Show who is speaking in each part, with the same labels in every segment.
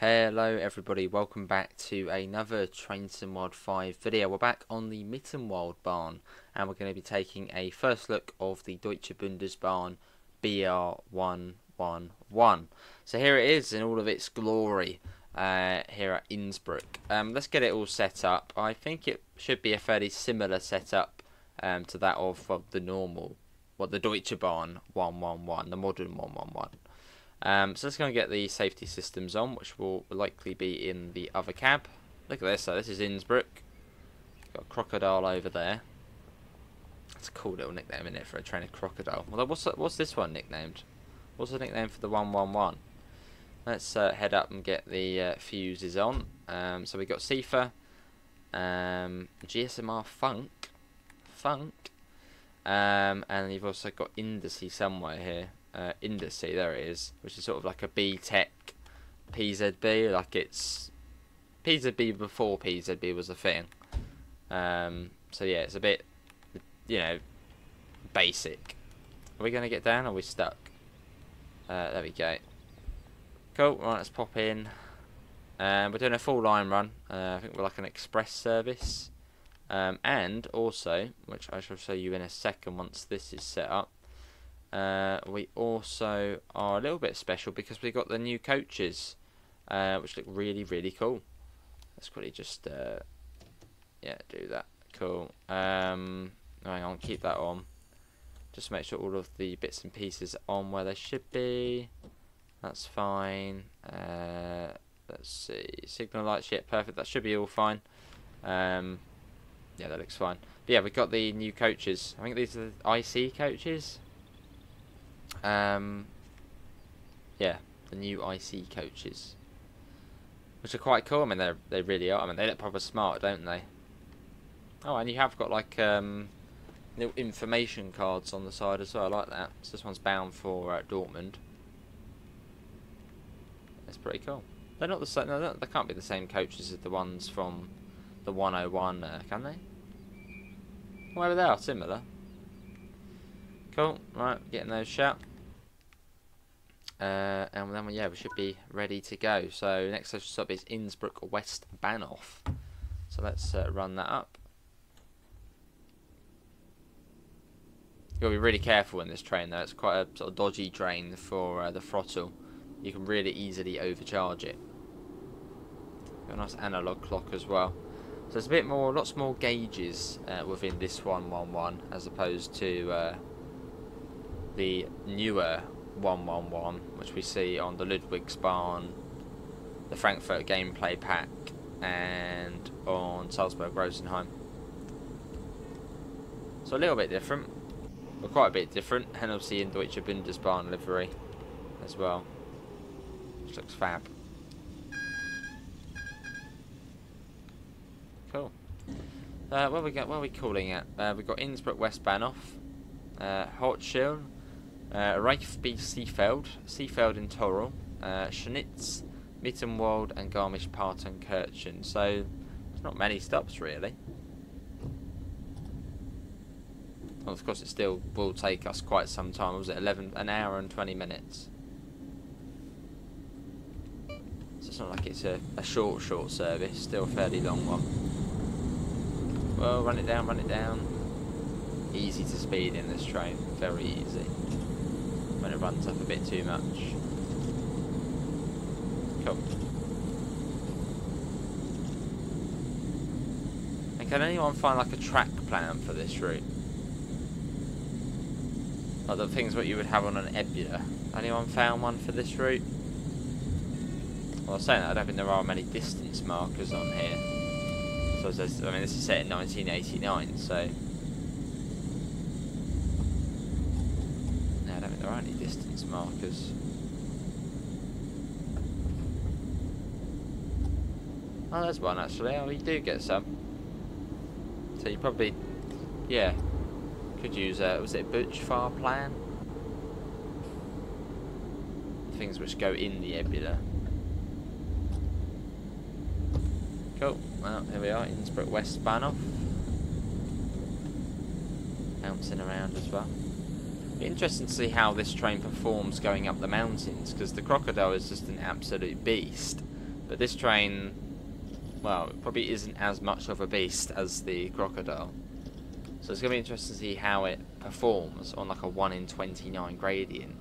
Speaker 1: Hello everybody, welcome back to another Train-Sim-World 5 video. We're back on the MITTENWALDBAHN and we're going to be taking a first look of the Deutsche Bundesbahn BR111. So here it is in all of its glory here at Innsbruck. Let's get it all set up. I think it should be a fairly similar setup to that of the normal, the Deutsche Bahn 111, the modern 111. So let's go and get the safety systems on, which will likely be in the other cab. Look at this, so this is Innsbruck. Got a crocodile over there. That's a cool little nickname, isn't it, for a train of crocodile. Well, what's this one nicknamed? What's the nickname for the 111? Let's head up and get the fuses on. So we got CIFA, GSMR Funk, and you've also got Indice somewhere here. Indice, there it is, which is sort of like a B-Tech PZB, like it's PZB before PZB was a thing. So yeah, it's a bit, basic. Are we going to get down or are we stuck? There we go. Cool, right, let's pop in. We're doing a full line run. I think we're like an express service. And also, which I shall show you in a second once this is set up, we also are a little bit special because we got the new coaches, which look really, really cool. Let's quickly just, do that. Cool. Hang on, keep that on. Just make sure all of the bits and pieces are on where they should be. That's fine. Let's see. Signal lights, yeah, perfect. That should be all fine. Yeah, that looks fine. But yeah, we've got the new coaches. I think these are the IC coaches. Yeah, the new IC coaches, which are quite cool. I mean, they really are. I mean, they look proper smart, don't they? Oh, and you have got like little information cards on the side as well. I like that. So this one's bound for Dortmund. That's pretty cool. They're not the same. No, they can't be the same coaches as the ones from the 101, can they? Well, they are similar. Cool. Right, getting those shut. And then, yeah, we should be ready to go. So next station stop is Innsbruck West Bahnhof. So let's run that up. You've got to be really careful in this train, though. It's quite a sort of dodgy train for the throttle. You can really easily overcharge it. Got a nice analog clock as well. So there's a bit more, lots more gauges within this 111 as opposed to the newer 111, which we see on the Ludwigsbahn, the Frankfurt gameplay pack, and on Salzburg-Rosenheim. So a little bit different, but quite a bit different, and obviously in Deutsche Bundesbahn livery as well, which looks fab. Cool. Where are we calling it? We've got Innsbruck West Bahnhof, Hochschild, Reichsby Seefeld in Torel, Schnitz, Mittenwald, and Garmisch Partenkirchen. So there's not many stops really. Well, of course, it still will take us quite some time. Was it an hour and 20 minutes? So it's not like it's a short service. Still a fairly long one. Well, run it down. Easy to speed in this train. Very easy. When it runs up a bit too much. Cool. And can anyone find like a track plan for this route? Like the things what you would have on an Ebula. Anyone found one for this route? Well, I was saying that I don't think there are many distance markers on here. So I mean, this is set in 1989, so there aren't any distance markers. Oh, there's one actually. Oh, you do get some. So you probably, yeah, could use was it Butchfar plan? Things which go in the Ebula. Cool. Well, here we are, Innsbruck West Bahnhof. Bouncing around as well. Interesting to see how this train performs going up the mountains, because the crocodile is just an absolute beast. But this train, well, it probably isn't as much of a beast as the crocodile. So it's going to be interesting to see how it performs on like a 1 in 29 gradient.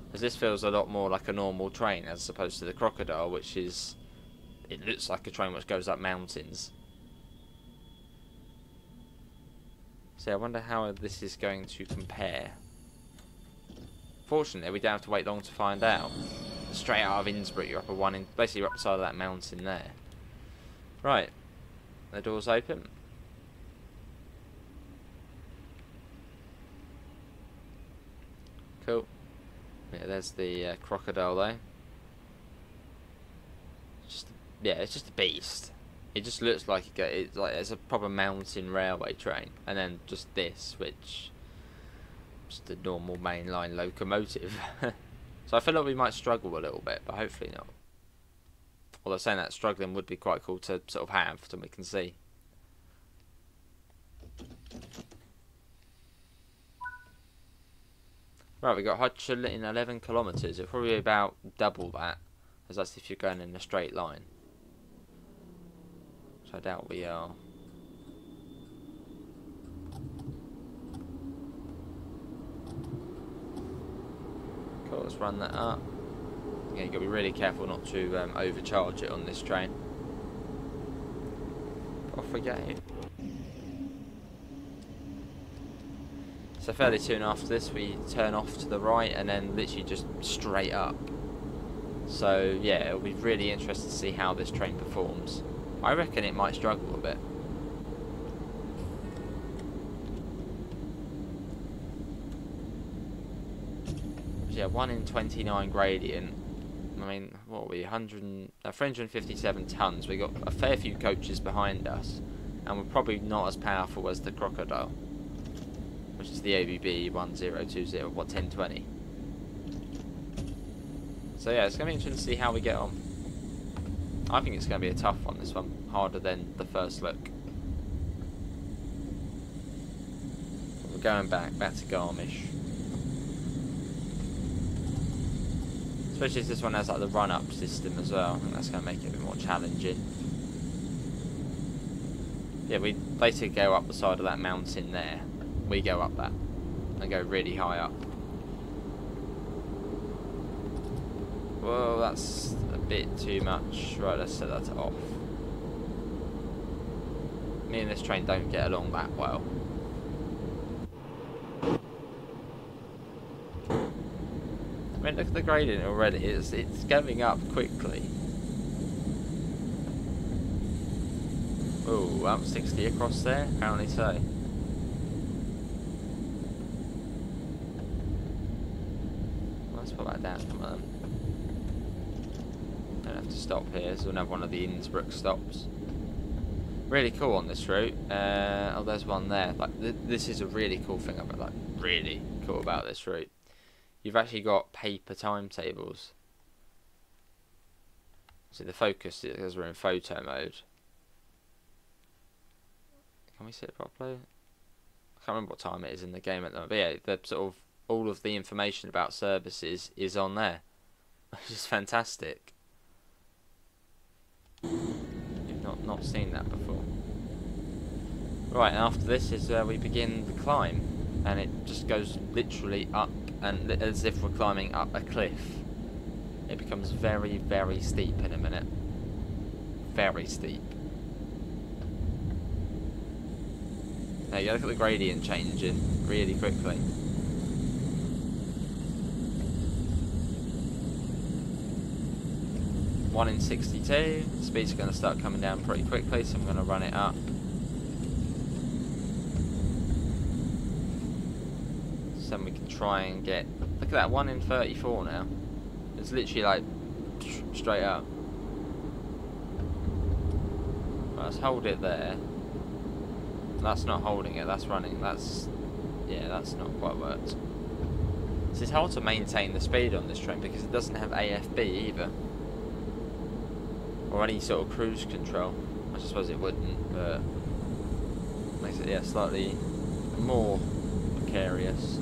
Speaker 1: Because this feels a lot more like a normal train as opposed to the crocodile, which is, it looks like a train which goes up mountains. So I wonder how this is going to compare. Fortunately, we don't have to wait long to find out. Straight out of Innsbruck, you're up basically you're up the side of that mountain there. Right, the door's open. Cool. Yeah, there's the crocodile though. It's just a beast. It just looks like it's a proper mountain railway train, and then just this, which just a normal mainline locomotive. So I feel like we might struggle a little bit, but hopefully not. Although saying that, struggling would be quite cool to sort of have, so we can see. Right, we got Hutchel in 11 kilometres. It'll probably be about double that, as that's if you're going in a straight line. So I doubt we are. Cool, let's run that up. Yeah, you've got to be really careful not to overcharge it on this train. Off we go. So fairly soon after this we turn off to the right and then literally just straight up. So yeah, it'll be really interesting to see how this train performs. I reckon it might struggle a bit. Yeah, 1 in 29 gradient. I mean, what are we, 357 tons. We got a fair few coaches behind us, and we're probably not as powerful as the crocodile, which is the ABB 1020 or 1020. So yeah, it's going to be interesting to see how we get on. I think it's going to be a tough one, this one, harder than the first look. We're going back to Garmisch. Especially if this one has like the run-up system as well. I think that's going to make it a bit more challenging. Yeah, we basically go up the side of that mountain there. We go up that and go really high up. Whoa, that's a bit too much. Right, let's set that off. Me and this train don't get along that well. I mean, look at the gradient already. It's going up quickly. Oh, up 60 across there. Apparently so. Let's put that down. Come on. Don't have to stop here. So we'll have one of the Innsbruck stops. Really cool on this route. Oh, there's one there. Like this is a really cool thing about really cool about this route. You've actually got paper timetables. See the focus because we're in photo mode. Can we see it properly? I can't remember what time it is in the game at the moment. But yeah, the sort of all of the information about services is on there, which is fantastic. You've not seen that before. Right, and after this is where we begin the climb, and it just goes literally up, and as if we're climbing up a cliff. It becomes very, very steep in a minute. Very steep. There you go, look at the gradient changing really quickly. One in 62. Speed's going to start coming down pretty quickly, so I'm going to run it up. So then we can try and get. Look at that, 1 in 34 now. It's literally like straight up. Right, let's hold it there. That's not holding it, that's running. That's, yeah, that's not quite worked. So it's hard to maintain the speed on this train because it doesn't have AFB either, or any sort of cruise control. I suppose it wouldn't, but makes it, yeah, slightly more precarious.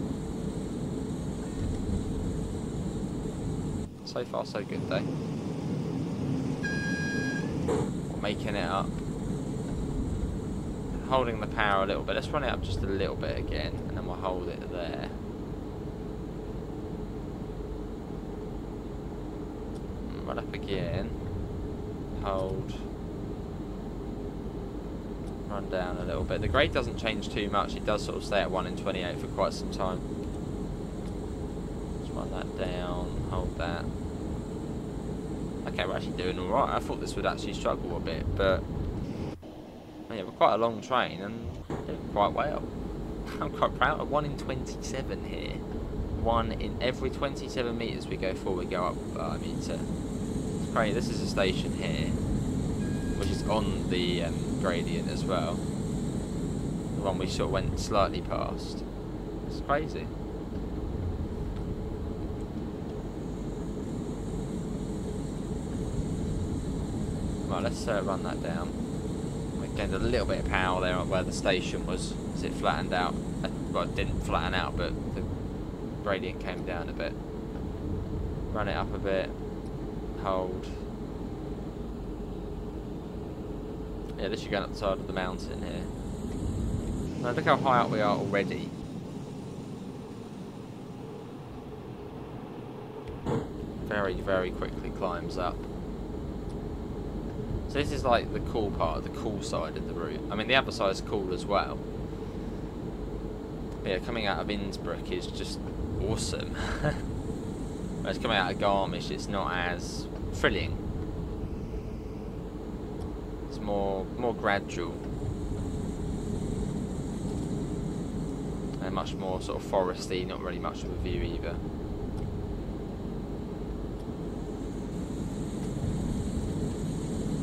Speaker 1: So far so good though. making it up. Holding the power a little bit. Let's run it up just a little bit again, and then we'll hold it there. Run up again. Hold. Run down a little bit. The grade doesn't change too much. It does sort of stay at 1 in 28 for quite some time. Let's run that down. Hold that. Okay, we're actually doing alright. I thought this would actually struggle a bit, but yeah, we're quite a long train and doing quite well. I'm quite proud of 1 in 27 here. 1 in every 27 metres we go forward, we go up a metre. It's crazy. This is a station here, which is on the gradient as well. The one we sort of went slightly past. It's crazy. Right, let's run that down. We gained a little bit of power there where the station was, as it flattened out. Well, it didn't flatten out, but the gradient came down a bit. Run it up a bit. Hold. Yeah, this is going up the side of the mountain here. Now look how high up we are already. Very, very quickly climbs up. So this is like the cool part, the cool side of the route. I mean, the other side is cool as well. But yeah, coming out of Innsbruck is just awesome. Whereas coming out of Garmisch, it's not as thrilling. It's more gradual. And much more sort of foresty, not really much of a view either.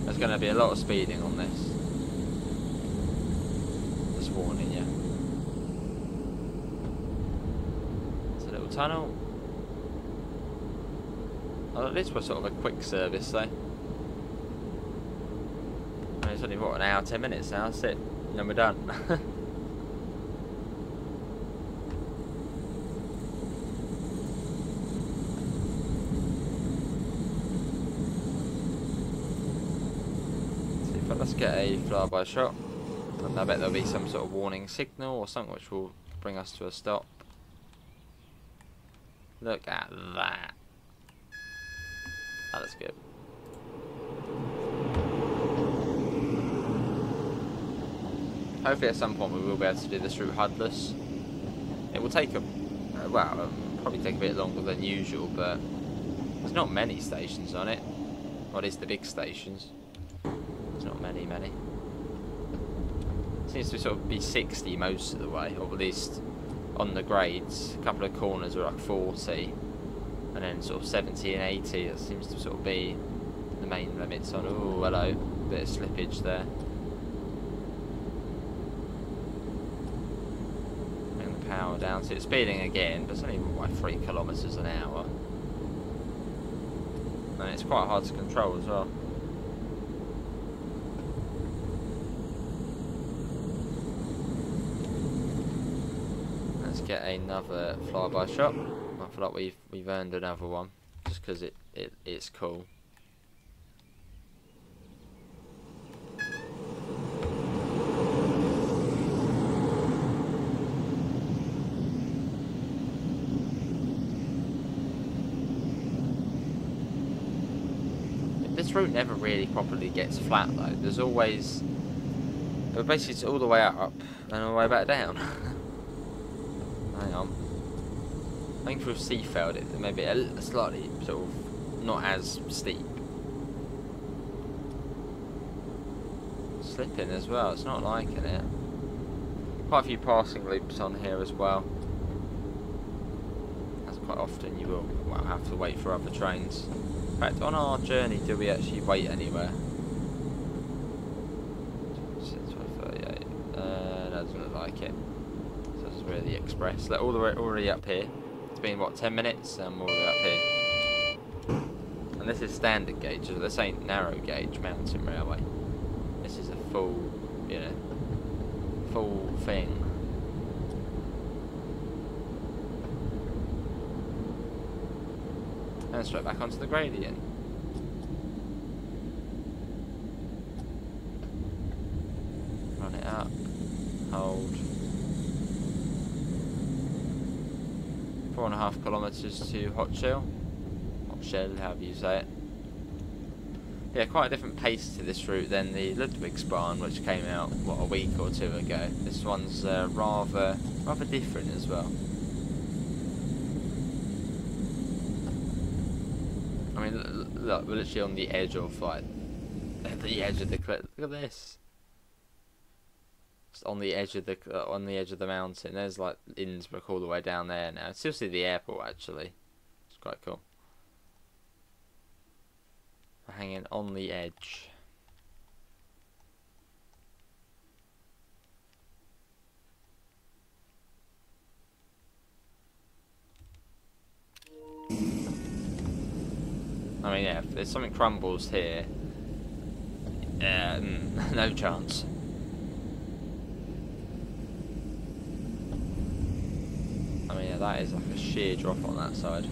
Speaker 1: There's going to be a lot of speeding on this. Just warning you. It's a little tunnel. Well, at least we're sort of a quick service though. I mean, it's only what, an hour, 10 minutes now, that's it. And then we're done. Let's get a flyby shot, and I bet there'll be some sort of warning signal or something which will bring us to a stop. Look at that. That's good. Hopefully at some point we will be able to do this route HUDless. It will take well, probably take a bit longer than usual, but there's not many stations on it. Well, at least the big stations. Not many. Seems to sort of be 60 most of the way, or at least on the grades. A couple of corners are like 40, and then sort of 70 and 80. That seems to sort of be the main limits on. Oh, hello, bit of slippage there. Bring the power down. So it's speeding again, but it's only by 3 kilometres an hour, and it's quite hard to control as well. Get another flyby shot. I feel like we've earned another one just because it's cool. This route never really properly gets flat though. There's always, but basically it's all the way up and all the way back down. Hang on. I think for Seafeld it may be a slightly sort of not as steep. Slipping as well, it's not liking it. Quite a few passing loops on here as well. As quite often you will have to wait for other trains. In fact, on our journey, do we actually wait anywhere? 38. Doesn't look like it. Really the express. Like all the way already up here. It's been what, 10 minutes and we're all the way up here. And this is standard gauge, so this ain't narrow gauge mountain railway. This is a full, you know, full thing. And straight back onto the gradient. 4.5 kilometres to Hotshell, however you say it. Yeah, quite a different pace to this route than the Ludwigsbahn, which came out, what, a week or two ago. This one's rather different as well. I mean, look, we're literally on the edge of, like, the edge of the cliff. Look at this. Just on the edge of the mountain. There's like Innsbruck all the way down there now. Still see the airport actually. It's quite cool. We're hanging on the edge. I mean, yeah, if there's something crumbles here, no chance. I mean, yeah, that is like a sheer drop on that side.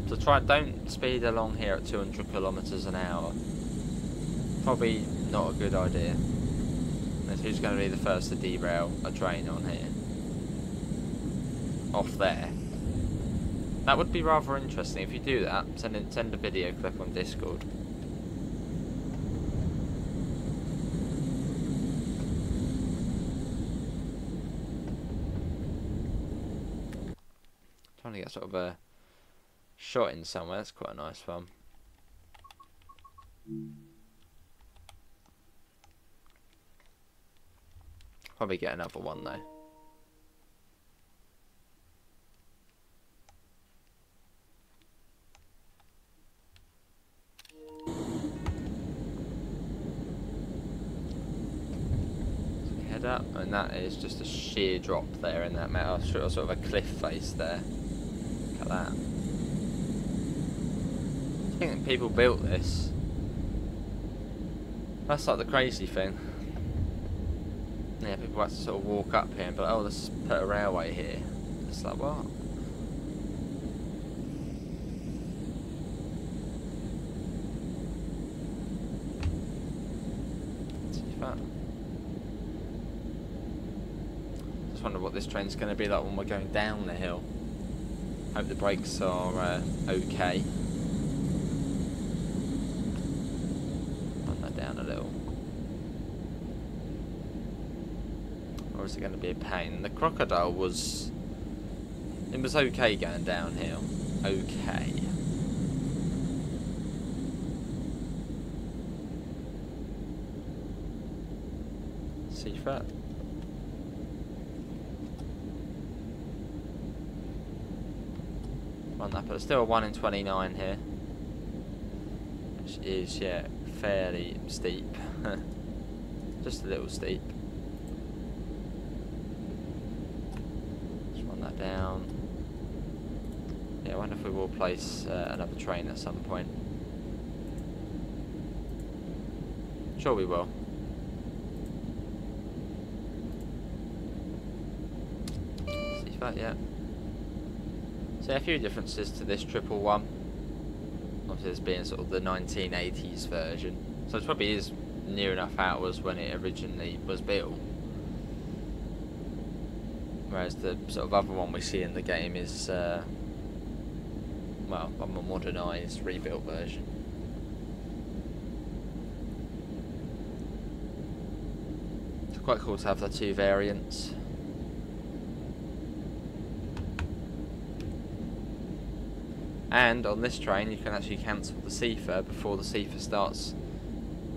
Speaker 1: So don't speed along here at 200 kilometers an hour. Probably not a good idea. That's who's going to be the first to derail a train on here. Off there. That would be rather interesting. If you do that, send a video clip on Discord. Trying to get sort of a shot in somewhere. That's quite a nice one. Probably get another one though. Up, and that is just a sheer drop there in that metal, sort of a cliff face there. Look at that. I think people built this. That's like the crazy thing. Yeah, people have to sort of walk up here and be like, oh, let's put a railway here. It's like, what? See that? Wonder what this train's going to be like when we're going down the hill. Hope the brakes are okay. Run that down a little. Or is it going to be a pain? The crocodile was... It was okay going downhill. Okay. See that? That, but it's still a 1 in 29 here, which is, yeah, fairly steep. Just a little steep. Just run that down. Yeah, I wonder if we will place another train at some point. Sure we will. See that, yeah. So a few differences to this 111. Obviously this being sort of the 1980s version. So it probably is near enough hours when it originally was built. Whereas the sort of other one we see in the game is, well, a more modernised, rebuilt version. It's quite cool to have the two variants. And on this train you can actually cancel the CIFA before the CIFA starts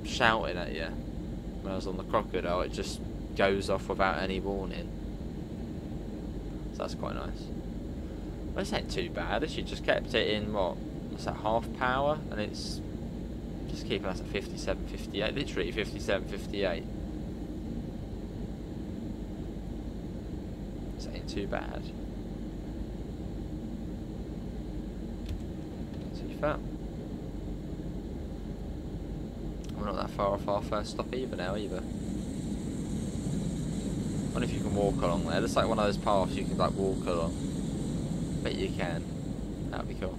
Speaker 1: shouting at you. Whereas on the crocodile it just goes off without any warning. So that's quite nice. Well, it's not too bad. If you just kept it in, what's that, half power? And it's just keeping us at 57, 58. Literally 57, 58. This ain't too bad. That. We're not that far off our first stop either. I wonder if you can walk along there. It's like one of those paths you can like walk along. Bet you can. That'd be cool.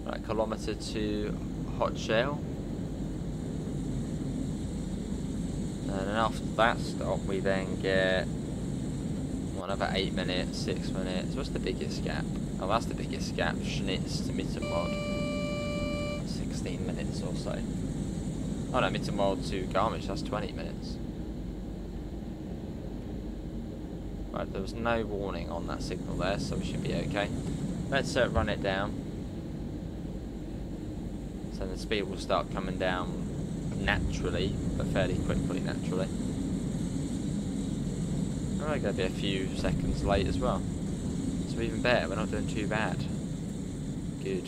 Speaker 1: Right, kilometre to Hotshell. And then after that stop we then get What, another 8 minutes, 6 minutes. What's the biggest gap? Oh, that's the biggest gap. Schnitz to Mittenwald. 16 minutes or so. Oh no, Mittenwald to Garmisch, that's 20 minutes. Right, there was no warning on that signal there, so we should be okay. Let's run it down. So the speed will start coming down naturally, but fairly quickly naturally. We're going to be a few seconds late as well. So even better, we're not doing too bad. Good.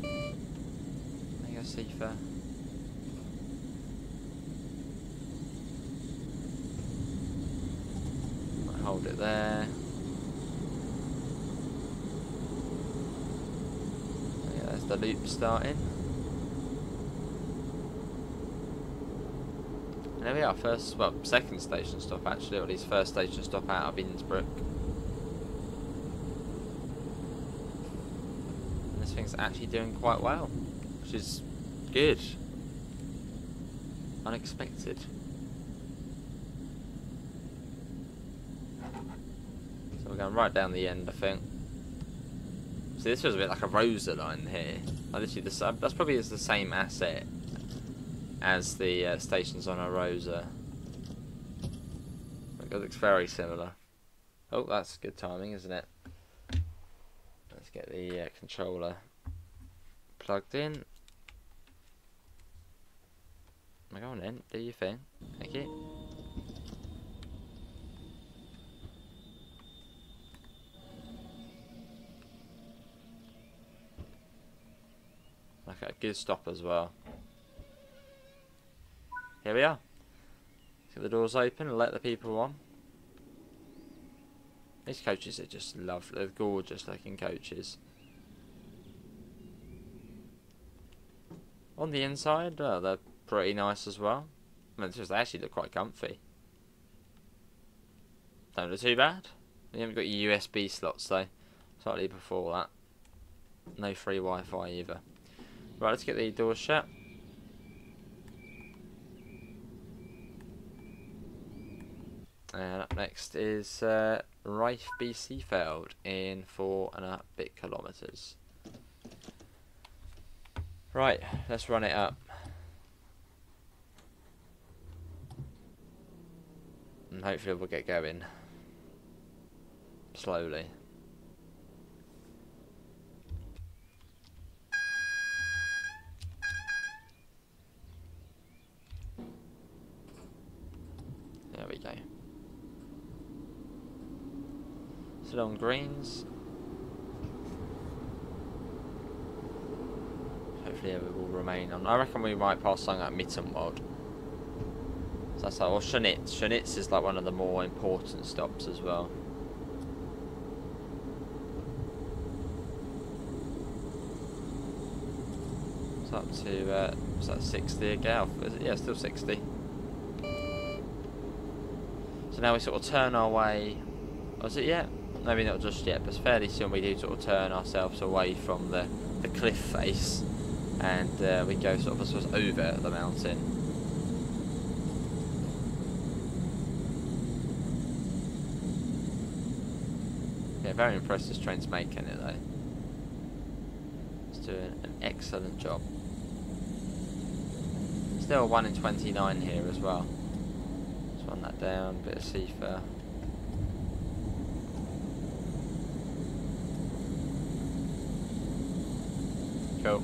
Speaker 1: There you go, Sifa. Hold it there. Yeah, there's the loop starting. And there we are, first, well, second station stop actually, or at least first station stop out of Innsbruck. And this thing's actually doing quite well, which is good. Unexpected. So we're going right down the end, I think. So this was a bit like a Rosa line here. Like literally that's probably the same asset as the stations on a Rosa. It looks very similar. Oh, that's good timing, isn't it? Let's get the controller plugged in. Go on then, do your thing. Thank you. Okay, good stop as well. Here we are. Let's get the doors open and let the people on. These coaches are just lovely. They're gorgeous looking coaches. On the inside, they're pretty nice as well. I mean, they actually look quite comfy. Don't look too bad. You haven't got your USB slots though. Slightly before that. No free Wi-Fi either. Right, let's get the doors shut. And up next is Reif B. Seefeld in 4.5 kilometers. Right, let's run it up. And hopefully we'll get going. Slowly. There we go. Still on greens. Hopefully it will remain on. I reckon we might pass something like Mittenwald. So that's like, or Schnitz. Schnitz is like one of the more important stops as well. It's up to, what's that, 60 again? Is it? Yeah, still 60. So now we sort of turn our way. Was it yet? Maybe not just yet, but fairly soon we do sort of turn ourselves away from the cliff face, and we go sort of, I suppose, over the mountain. Yeah, very impressed this train's making it though. It's doing an excellent job. Still 1 in 29 here as well. Let's run that down, bit of seafare. Cool.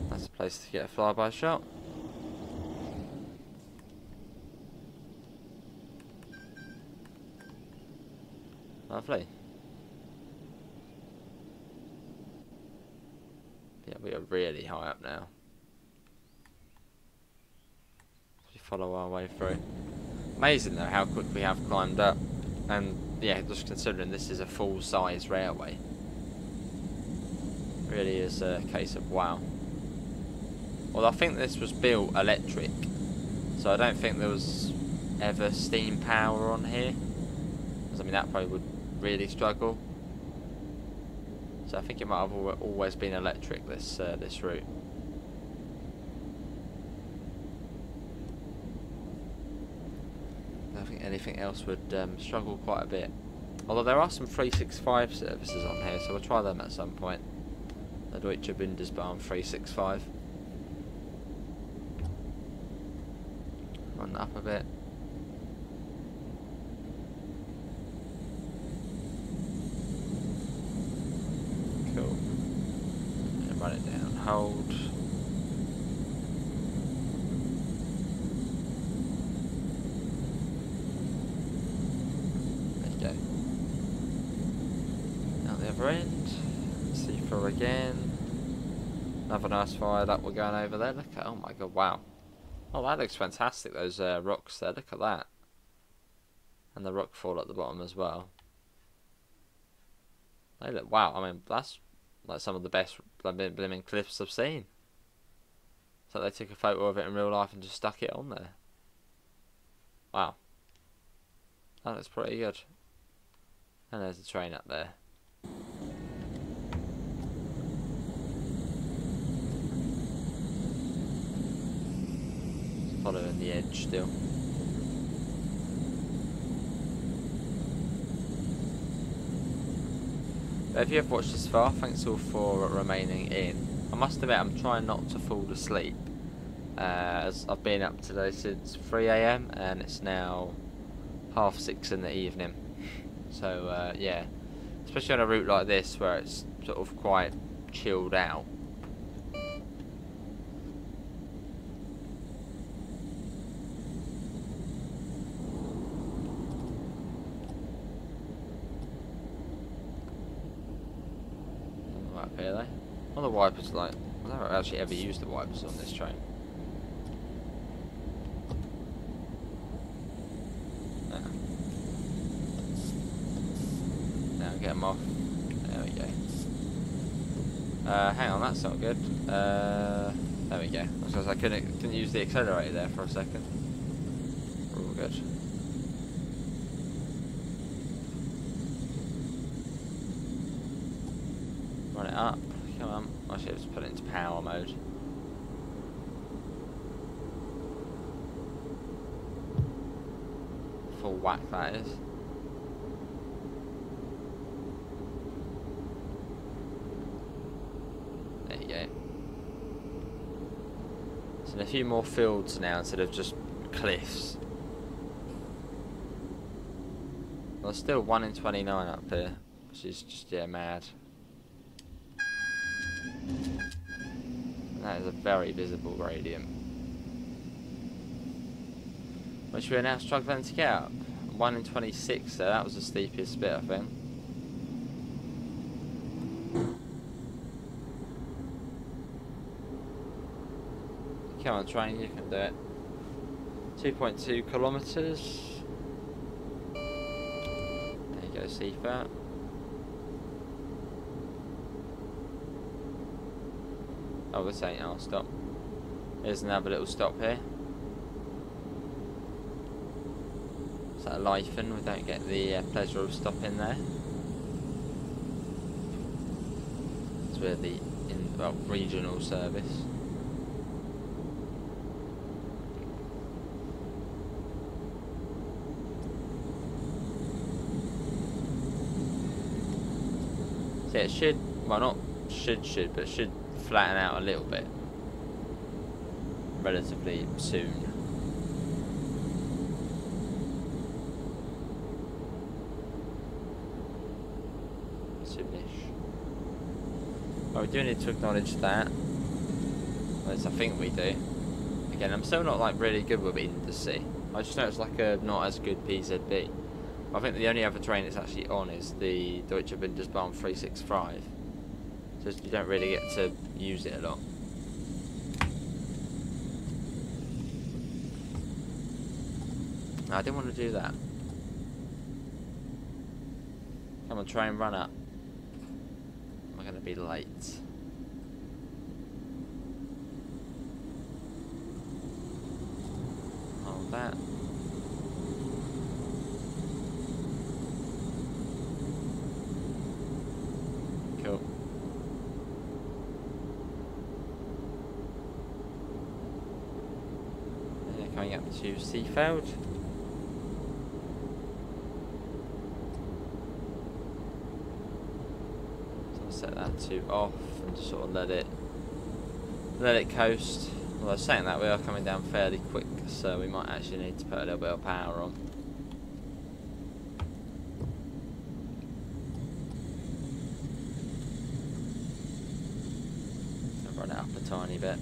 Speaker 1: That's a place to get a flyby shot. Lovely. Yeah, we are really high up now. We follow our way through. Amazing though how quick we have climbed up. And yeah, just considering this is a full-size railway. Really is a case of wow. Well, I think this was built electric, so I don't think there was ever steam power on here, because I mean that probably would really struggle. So I think it might have always been electric, this this route. anything else would struggle quite a bit. Although there are some 365 services on here, so we'll try them at some point. The Deutsche Bundesbahn 365. Run that up a bit. Cool. And run it down. Hold. End. See through again. Another nice fire that we're going over there. Look at, oh my god, wow. Oh, that looks fantastic, those rocks there. Look at that. And the rock fall at the bottom as well. They look, wow, I mean, that's like some of the best blooming cliffs I've seen. So they took a photo of it in real life and just stuck it on there. Wow. That looks pretty good. And there's the train up there. Following the edge still. But if you have watched this far, thanks all for remaining in. I must admit I'm trying not to fall asleep, as I've been up today since 3 AM and it's now 6:30 in the evening. So yeah, especially on a route like this where it's sort of quite chilled out. Here they. Well, the wipers, like, I've never actually ever used the wipers on this train. Now get them off. There we go. Hang on, that's not good. There we go. I couldn't use the accelerator there for a second. We're all good. Run it up. Come on. I should have put it into power mode. Full whack that is. There you go. So in a few more fields now instead of just cliffs. Well, still 1 in 29 up here, which is just, yeah, mad. That is a very visible gradient, which we are now struggling to get up. 1 in 26, so that was the steepest bit, I think. Come on, train, you can do it. 2.2 kilometres. There you go, Seafert. Oh, this ain't our stop. There's another little stop here. Is that a Leifen? We don't get the pleasure of stopping there. It's where the regional service. So it should, well, not should, but should flatten out a little bit relatively soon. Soonish. Well, we do need to acknowledge that. At least I think we do. Again, I'm still not like really good with Innsbruck. I just know it's like a not as good PZB. I think the only other train it's actually on is the Deutsche Bundesbahn 365. So you don't really get to use it a lot. No, I didn't want to do that. Come on, try and run up. Am I going to be late? Hold that. Cool. Coming up to Seafeld. set that to off and just sort of let it coast. Well, saying that, we are coming down fairly quick, so we might actually need to put a little bit of power on. Run it up a tiny bit.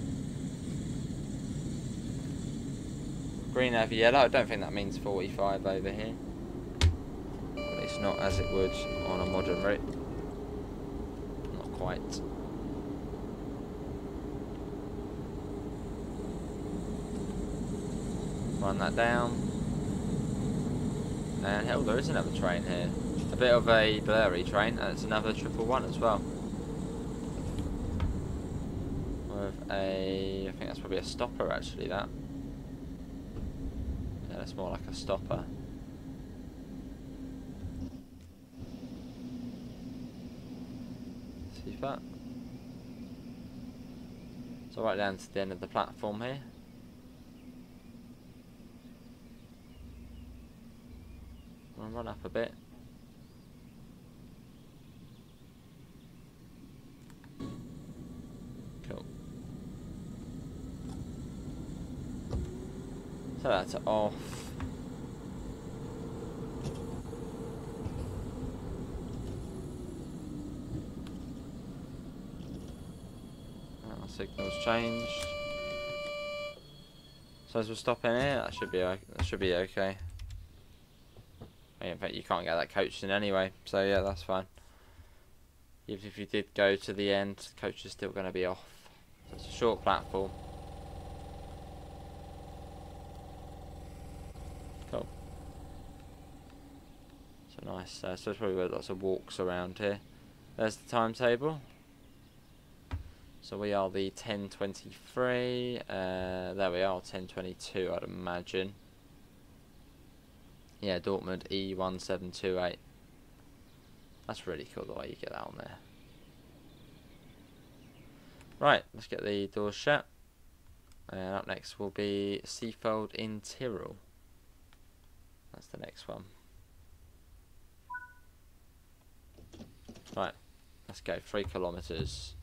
Speaker 1: Green over yellow, I don't think that means 45 over here. At least not as it would on a modern route. Not quite. Run that down. And hell, there is another train here. A bit of a blurry train, and it's another 111 as well. With a, I think that's probably a stopper actually, that. Yeah, that's more like a stopper. See that? So right down to the end of the platform here. I'll run up a bit. Cool. So that's off. Our signal's changed. So as we're stopping here, that should be okay. In fact, you can't get that coached in anyway, so yeah, that's fine. Even if you did go to the end, the coach is still going to be off. So it's a short platform. Cool. So nice. So there's probably lots of walks around here. There's the timetable. So we are the 10:23. There we are, 10:22, I'd imagine. Yeah, Dortmund E1728. That's really cool the way you get that on there. Right, let's get the doors shut. And up next will be Seafold in Tyrol. That's the next one. Right, let's go. 3 kilometers.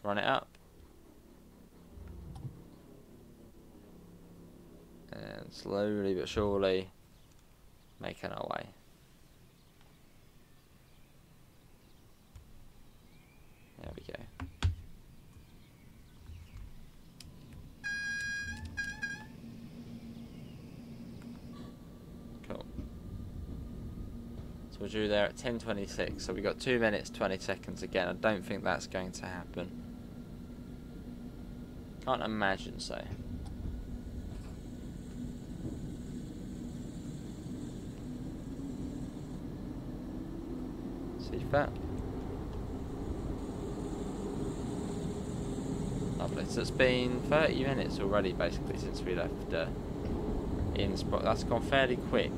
Speaker 1: Run it up. And slowly but surely making our way. There we go. Cool. So we're due there at 10:26. So we got 2 minutes 20 seconds again. I don't think that's going to happen. Can't imagine so. See that? Lovely. So it's been 30 minutes already, basically, since we left Innsbruck. That's gone fairly quick.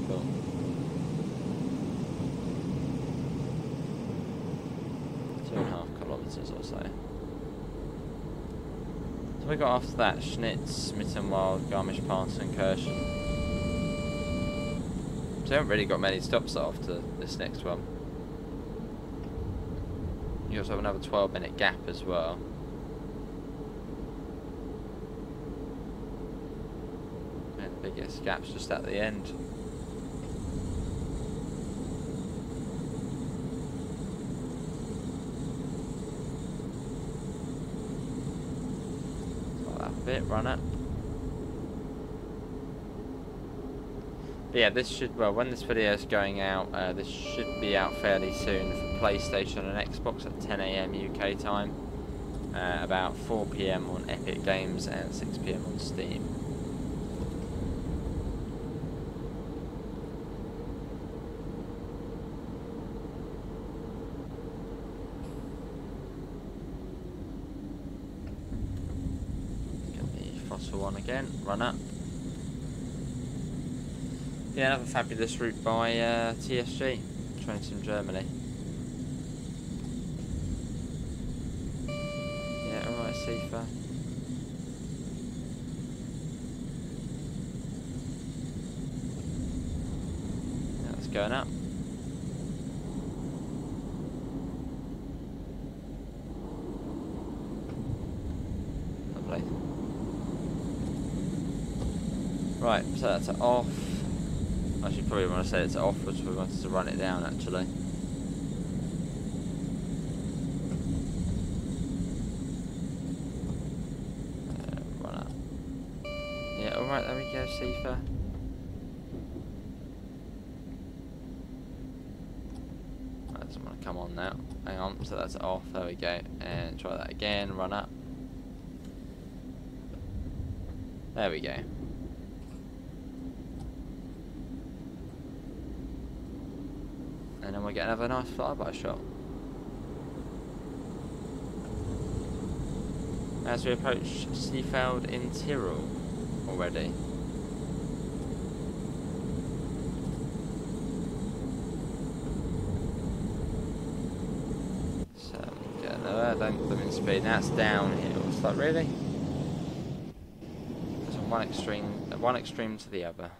Speaker 1: Cool. 2.5 kilometers or so. So we got after that Schnitz, Mittenwald, Garmisch, and Kirchen. So we haven't really got many stops after this next one. You also have another 12-minute gap as well. And the biggest gap's just at the end. Bit, run it. But yeah, this should, well, when this video is going out, this should be out fairly soon for PlayStation and Xbox at 10 AM UK time, about 4 PM on Epic Games and 6 PM on Steam. One again, run up. Yeah, another fabulous route by TSG, Train Sim Germany. Yeah, alright, Sifa. going up. Lovely. Right, so that's off. Actually, probably want to say it's off, which we wanted to run it down actually. Run up. Yeah, alright, there we go, Sifa. That doesn't want to come on now. Hang on, so that's off, there we go. And try that again, run up. There we go. And then we get another nice flyby shot. As we approach Seefeld in Tyrol already. So get another, don't put them in speed. Now it's downhill. It's like really? It's on one extreme to the other.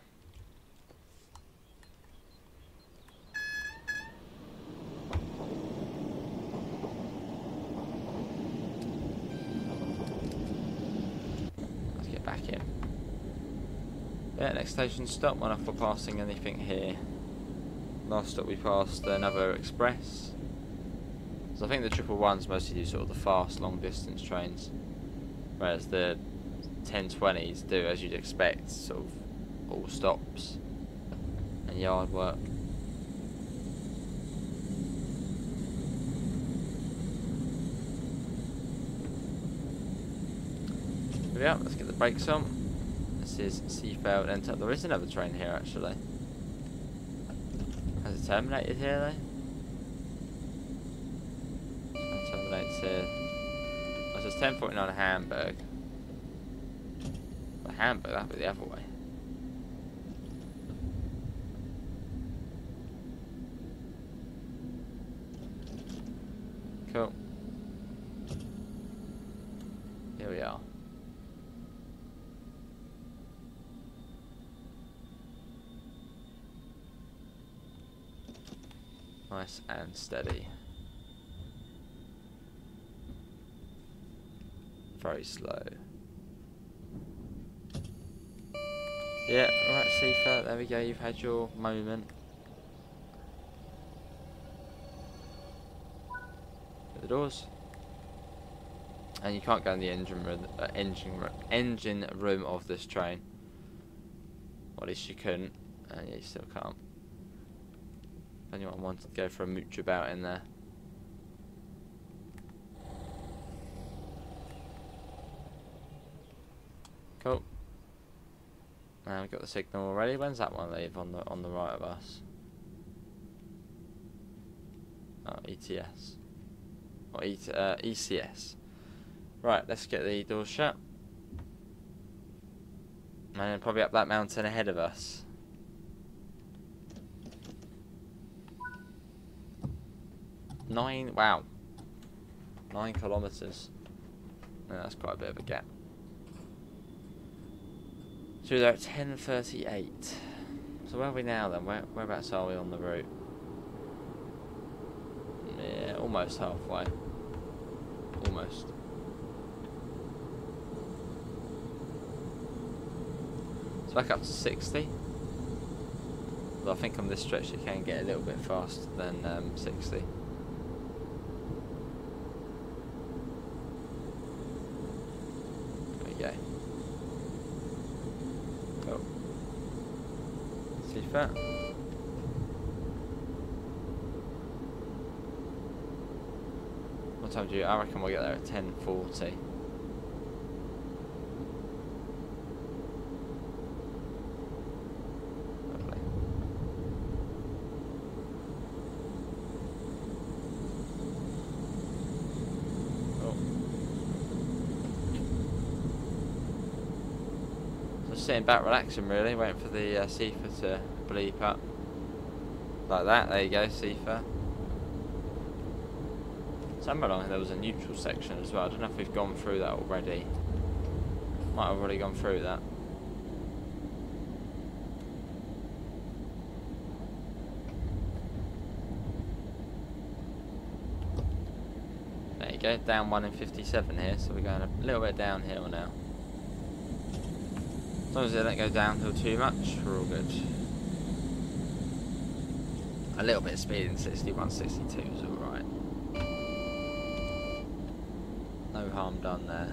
Speaker 1: Back in. Yeah, next station stop. One off for passing anything here. Last stop we passed another express. So I think the 111s mostly do sort of the fast long distance trains, whereas the 1020s do, as you'd expect, sort of all stops and yard work. Yeah, let's get the brakes on. This is Seefeld Enter. There is another train here actually. Has it terminated here though? It terminates here. Oh, so it's 10:49 Hamburg. Well, Hamburg, that'd be the other way. Cool. Here we are. Nice and steady. Very slow. Yeah, right, Sifa, there we go, you've had your moment. At the doors. And you can't go in the engine room of this train. Or at least you couldn't, and yeah, you still can't. If anyone wanted to go for a mooch about in there. Cool. Now we've got the signal already. When's that one leave on the right of us? Oh, ETS. Or ECS. Right, let's get the doors shut. And probably up that mountain ahead of us. Wow. 9 kilometres. Yeah, that's quite a bit of a gap. So we're there at 10:38. So where are we now then? Whereabouts are we on the route? Yeah, almost halfway. Almost. It's back up to 60. But I think on this stretch it can get a little bit faster than 60. There we go. Cool. See that? What time do you? I reckon we'll get there at 10:40. Sitting back relaxing really, waiting for the Sifa to bleep up. Like that, there you go, Sifa. Somewhere along there was a neutral section as well. I don't know if we've gone through that already. Might have already gone through that. go, down 1 in 57 here, so we're going a little bit downhill now. As long as they don't go downhill too much, we're all good. A little bit of speed in 61, 62 is alright. No harm done there.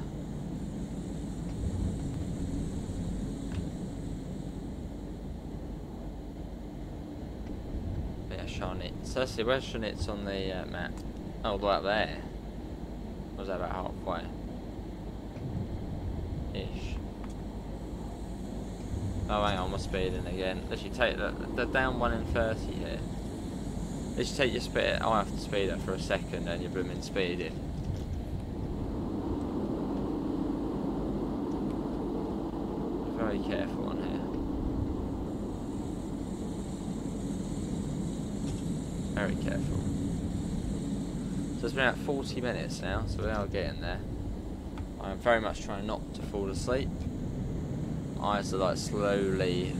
Speaker 1: But yeah, Scharnitz. So let's see, where's Scharnitz on the map? Oh, all the way up there. Or was that about halfway? Ish. Oh, hang on, we're speeding again. Let's you take the down 1 in 30 here. Let's take your speed. I'll have to speed up for a second and you're booming speeding. Very careful on here. Very careful. So it's been about 40 minutes now, so we are getting there. I'm very much trying not to fall asleep. Eyes are like slowly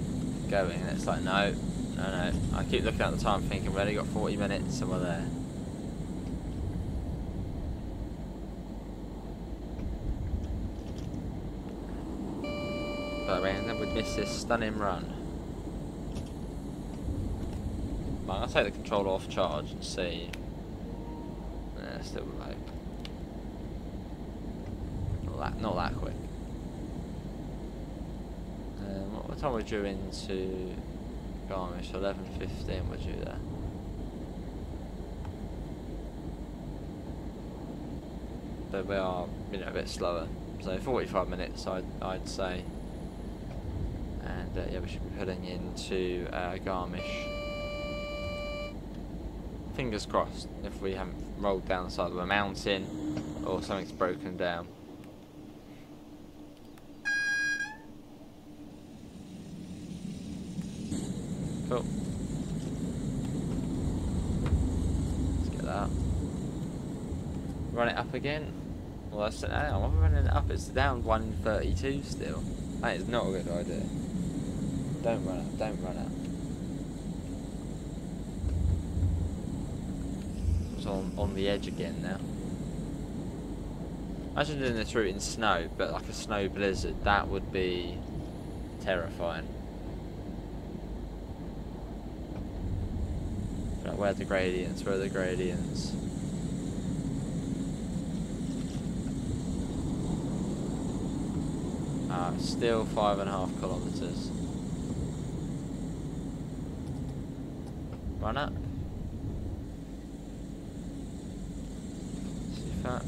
Speaker 1: going, and it's like no. I keep looking at the time thinking we've only got 40 minutes and we're there. But I mean, then we'd miss this stunning run. Right, I'll take the controller off charge and see. Yeah, still low. Not that quick. What time we're due into Garmisch? 11:15 we're due there. But we are, you know, a bit slower. So 45 minutes, I'd say. And yeah, we should be heading into Garmisch. Fingers crossed if we haven't rolled down the side of a mountain or something's broken down. Cool. Let's get that. Run it up again. Well, that's it. Hang on, why am I running it up? It's down 1 in 32 still. That is not a good idea. Don't run up, don't run up. It's on the edge again now. Imagine doing this route in snow, but like a snow blizzard. That would be terrifying. Where are the gradients? Where are the gradients? Still 5.5 kilometers. Run up. See if that.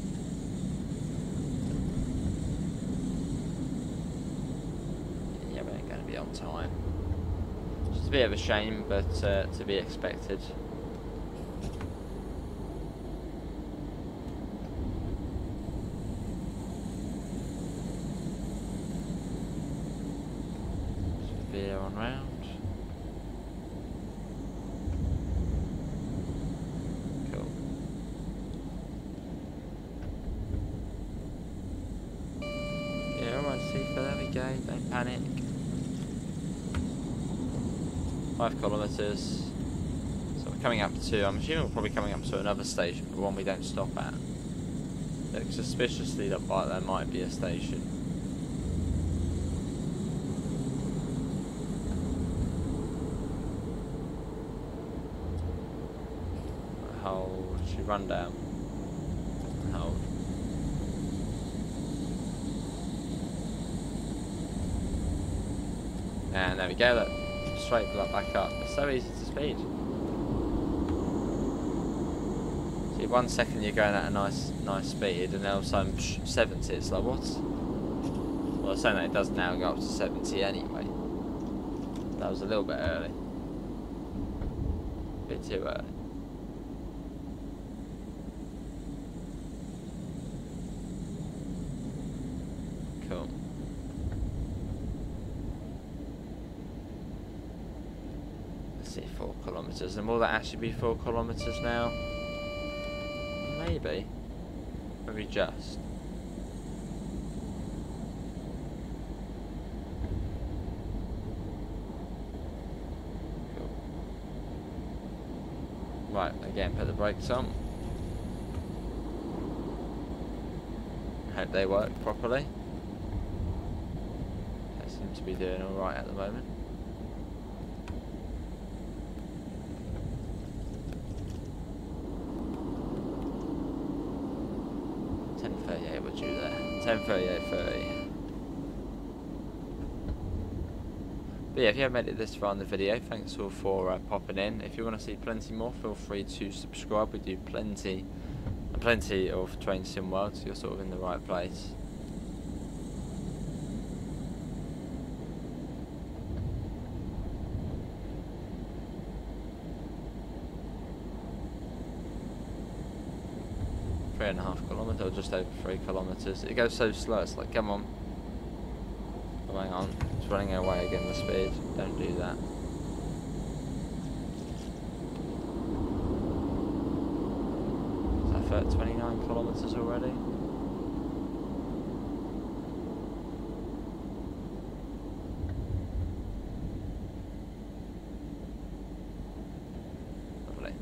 Speaker 1: Yeah, we ain't going to be on time. Which is a bit of a shame, but to be expected. On round. Cool. Yeah, alright, see, there we go, don't panic. 5 kilometers. So we're coming up to, I'm assuming we're probably coming up to another station, but one we don't stop at. Looks suspiciously like there might be a station. Hold, should run down. Hold. And there we go, look. Straight back up. It's so easy to speed. See, 1 second you're going at a nice speed, and then all of a sudden 70. It's like, what? Well, it's saying that it does now go up to 70 anyway. That was a little bit early. A bit too early. Cool. Let's see, 4 kilometers. And will that actually be 4 kilometers now? Maybe. Maybe just. Cool. Right, again, put the brakes on. Hope they work properly. They seem to be doing alright at the moment. We're due there. 10:38:30. But yeah, if you haven't made it this far in the video, thanks all for popping in. If you want to see plenty more, feel free to subscribe. We do plenty of train sim worlds, so you're sort of in the right place. Three and a half kilometres, or just over 3 kilometres. It goes so slow, it's like, come on. Oh, hang on, it's running away again, the speed. Don't do that. Is that 29 kilometres already? Lovely.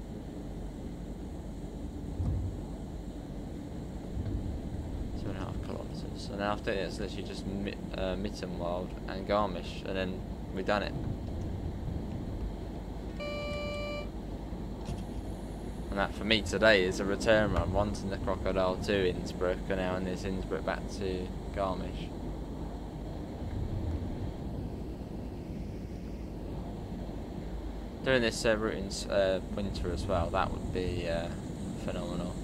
Speaker 1: 2.5 kilometres. And after it's literally just Mittenwald and Garmisch, and then we've done it. And that for me today is a return run, once in the Crocodile to Innsbruck, and now in this Innsbruck back to Garmisch. Doing this route in winter as well, that would be phenomenal.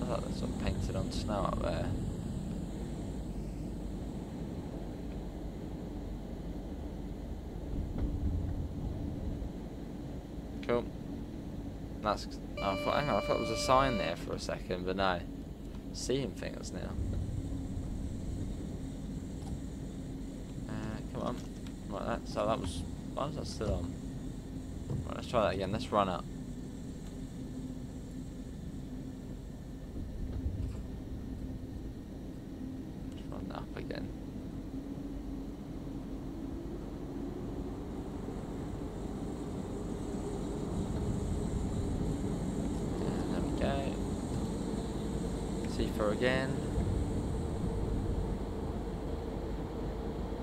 Speaker 1: I thought that's sort of painted on snow up there. Cool. That's. I thought. Hang on. I thought there was a sign there for a second, but no. Seeing things now. Come on. Right. That. So that was. Why was that still on? Right. Let's try that again. Let's run up. Let's run up again. C4 again.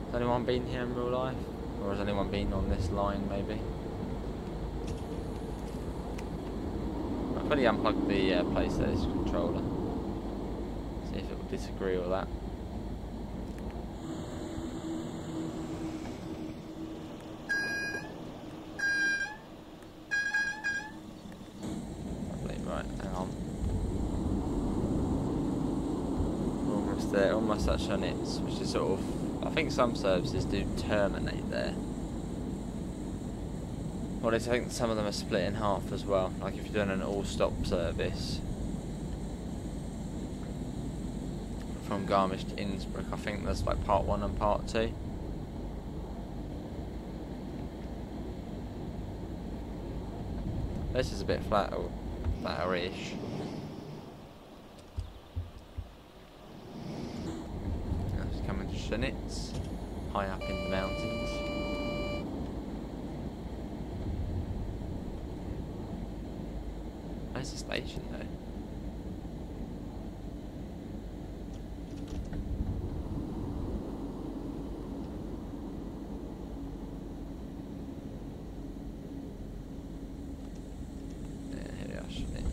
Speaker 1: Has anyone been here in real life? Or has anyone been on this line maybe? I've already unplugged the PlayStation controller. See if it will disagree with that. Right, hang on. Almost there, almost touched on it, which is sort of, I think some services do terminate there. Well, I think some of them are split in half as well, like if you're doing an all-stop service from Garmisch to Innsbruck, I think there's like part 1 and part 2. This is a bit flatter-ish. Just coming to Schnitz, high up in the mountains. Where's the station though?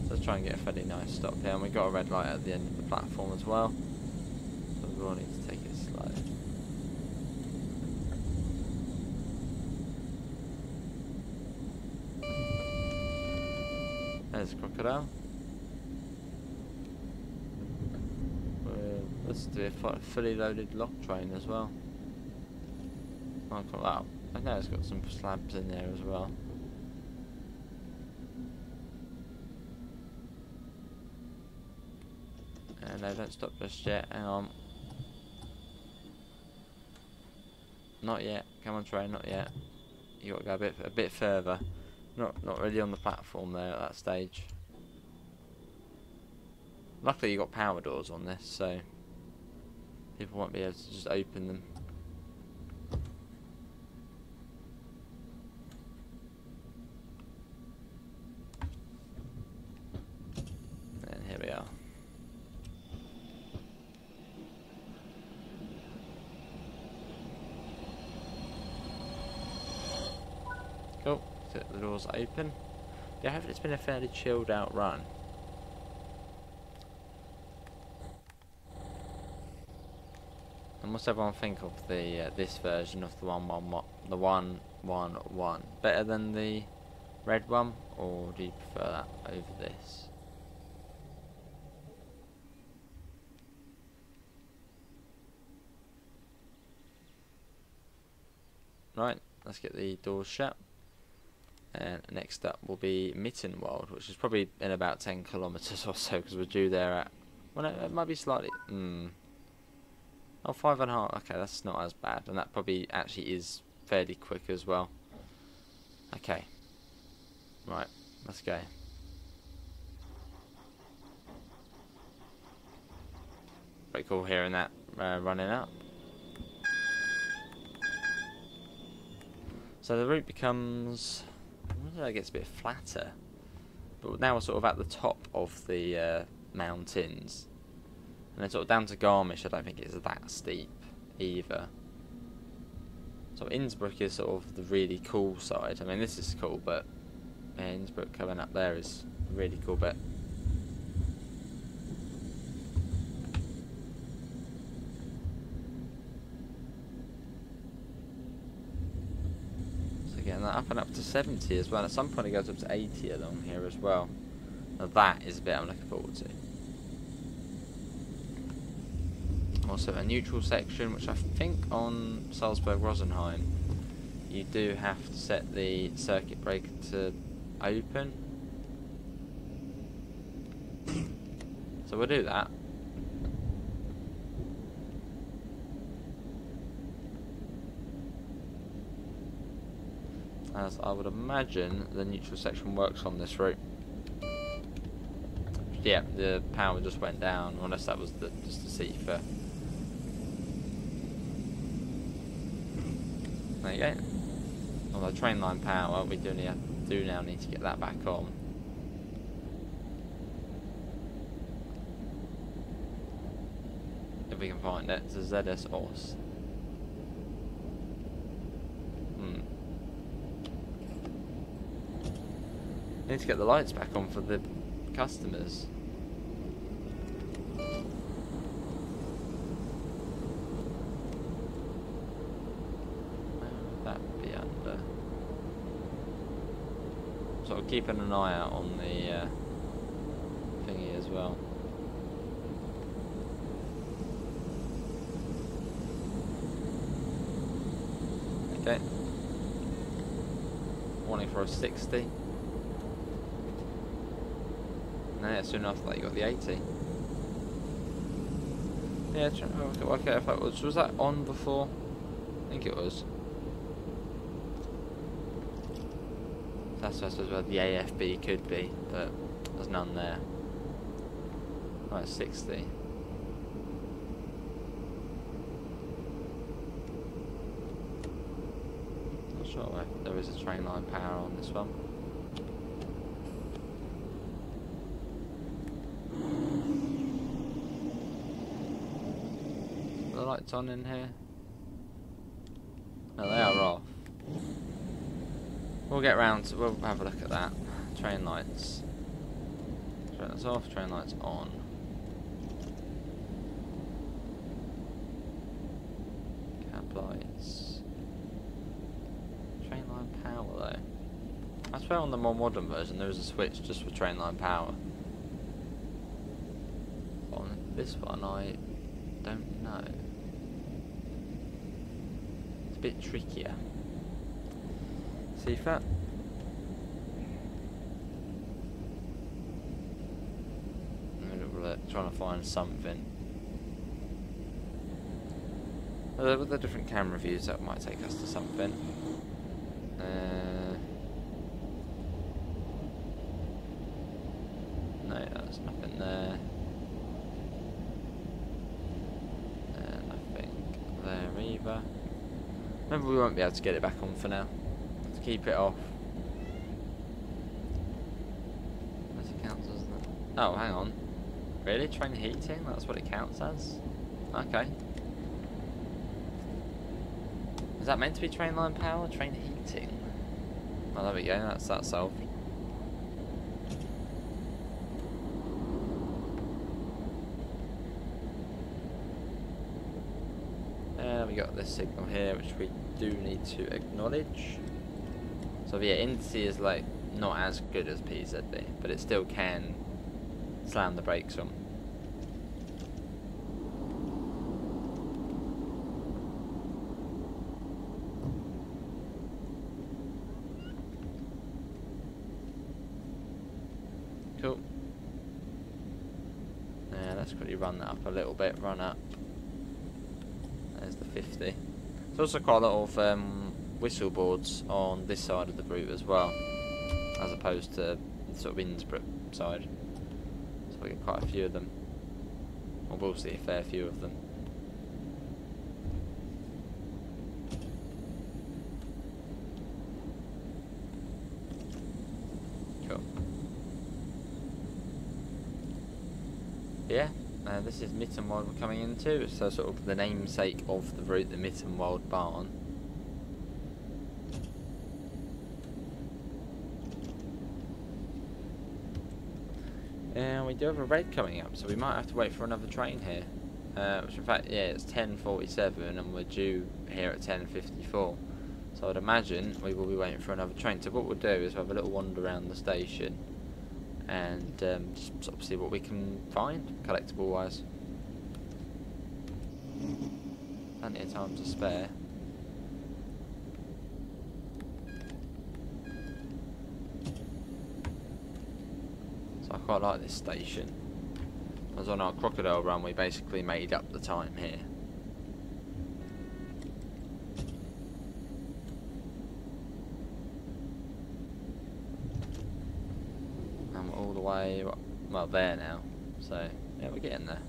Speaker 1: Let's try and get a fairly nice stop here, and we've got a red light at the end of the platform as well, so we all need to take it slow. There's a Crocodile. Let's do a fully loaded lock train as well. Oh, wow. I know it's got some slabs in there as well. No, don't stop just yet. Hang on. Not yet. Come on, train. Not yet. You got to go a bit further. Not really on the platform there at that stage. Luckily, you got power doors on this, so people won't be able to just open them. And here we are. The doors open. Yeah, hopefully it's been a fairly chilled out run. And what's everyone think of the this version of the 111? Better than the red one, or do you prefer that over this? Right, let's get the doors shut. And next up will be Mittenwald, which is probably in about 10 kilometres or so, because we're due there at... Well, no, it might be slightly... Oh, 5.5. Okay, that's not as bad. And that probably actually is fairly quick as well. Okay. Right, let's go. Pretty cool hearing that running up. So the route becomes... it gets a bit flatter. But now we're sort of at the top of the mountains. And then sort of down to Garmisch, I don't think it's that steep either. So Innsbruck is sort of the really cool side. I mean, this is cool, but yeah, Innsbruck coming up there is a really cool bit. So getting that up and up to 70 as well. At some point it goes up to 80 along here as well. Now that is a bit I'm looking forward to. Also a neutral section, which I think on Salzburg-Rosenheim you do have to set the circuit breaker to open. So we'll do that. As I would imagine the neutral section works on this route. Yeah, the power just went down, unless that was just to see for... There you go. Although train line power, we do now need to get that back on. If we can find it. It's a ZS OS. Need to get the lights back on for the customers. Sort of keeping an eye out on the thingy as well. Okay. Warning for a 60. And then soon after that you got the 80. Yeah, trying to work out if that was that on before? I think it was. That's I suppose where the AFB could be, but there's none there. Right, 60. Not sure if there is a train line power on this one. Are the lights on in here? No, they are off. We'll get round to, we'll have a look at that. Train lights. Train lights off, train lights on. Cab lights. Train line power though. I swear on the more modern version there is a switch just for train line power. On this one I don't know. It's a bit trickier. See that? Trying to find something. With the different camera views, that might take us to something. No, there's nothing there. Nothing there either. Maybe we won't be able to get it back on for now. Let's keep it off. As it counts, doesn't it? Oh, hang on. Really? Train heating? That's what it counts as? Okay. Is that meant to be train line power? Train heating? Oh, there we go, that's that solved. We got this signal here, which we do need to acknowledge. So yeah, Innsbruck is like not as good as PZB, but it still can slam the brakes on. Cool. Let's quickly run that up a little bit. Run up. There's the 50. There's also quite a lot of whistle boards on this side of the route as well, as opposed to sort of Innsbruck side. So we get quite a few of them. Or we'll see a fair few of them. Cool. Yeah. This is Mittenwald we're coming into, so sort of the namesake of the route, the MITTENWALDBAHN. And we do have a red coming up, so we might have to wait for another train here. Which in fact, yeah, it's 10:47 and we're due here at 10:54. So I'd imagine we will be waiting for another train. So what we'll do is we'll have a little wander around the station and just sort of see what we can find collectible wise. Plenty of time to spare. So I quite like this station. As on our crocodile run, we basically made up the time here. All the way, well, there now. So yeah, we're getting there.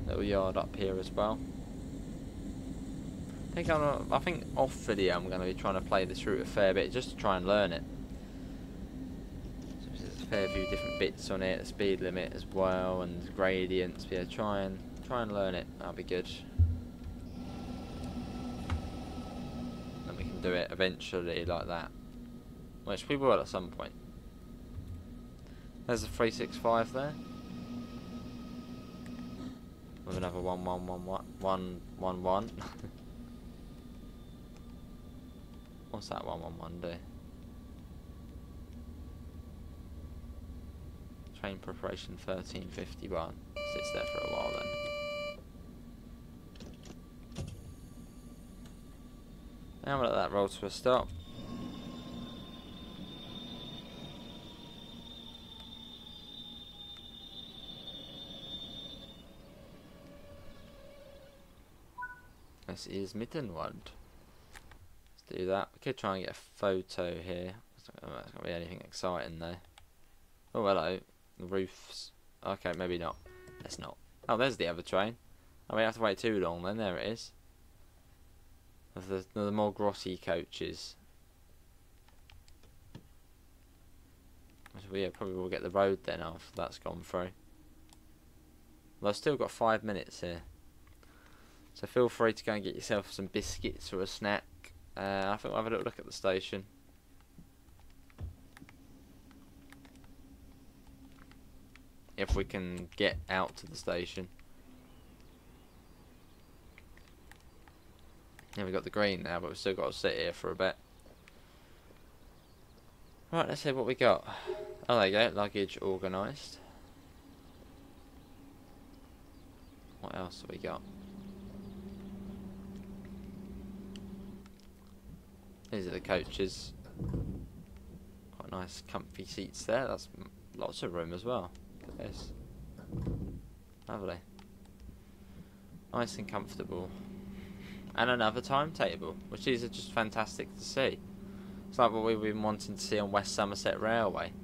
Speaker 1: Little yard up here as well. I think off video I'm going to be trying to play this route a fair bit just to try and learn it. So there's a fair few different bits on it, the speed limit as well, and gradients. But yeah, try and learn it. That'll be good. Do it eventually like that, which we will at some point. There's a 365 there with another 111. What's that 111 do? Train preparation 1351. Sits there for a while then. Now we'll let that roll to a stop. This is Mittenwald. Let's do that. We could try and get a photo here. It's not going to be anything exciting though. Oh hello. The roofs. Okay, maybe not. Let's not. Oh, there's the other train. Oh, we have to wait too long then. There it is. The more grotty coaches. So yeah, probably will get the road then after that's gone through. Well, I've still got 5 minutes here. So feel free to go and get yourself some biscuits or a snack. I think we'll have a little look at the station. If we can get out to the station. Yeah, we've got the green now, but we've still got to sit here for a bit. Right, let's see what we got. Oh, there you go, luggage organised. What else have we got? These are the coaches. Quite nice, comfy seats there. That's lots of room as well. Look at this. Lovely. Nice and comfortable. And another timetable, which these are just fantastic to see. It's like what we've been wanting to see on West Somerset Railway,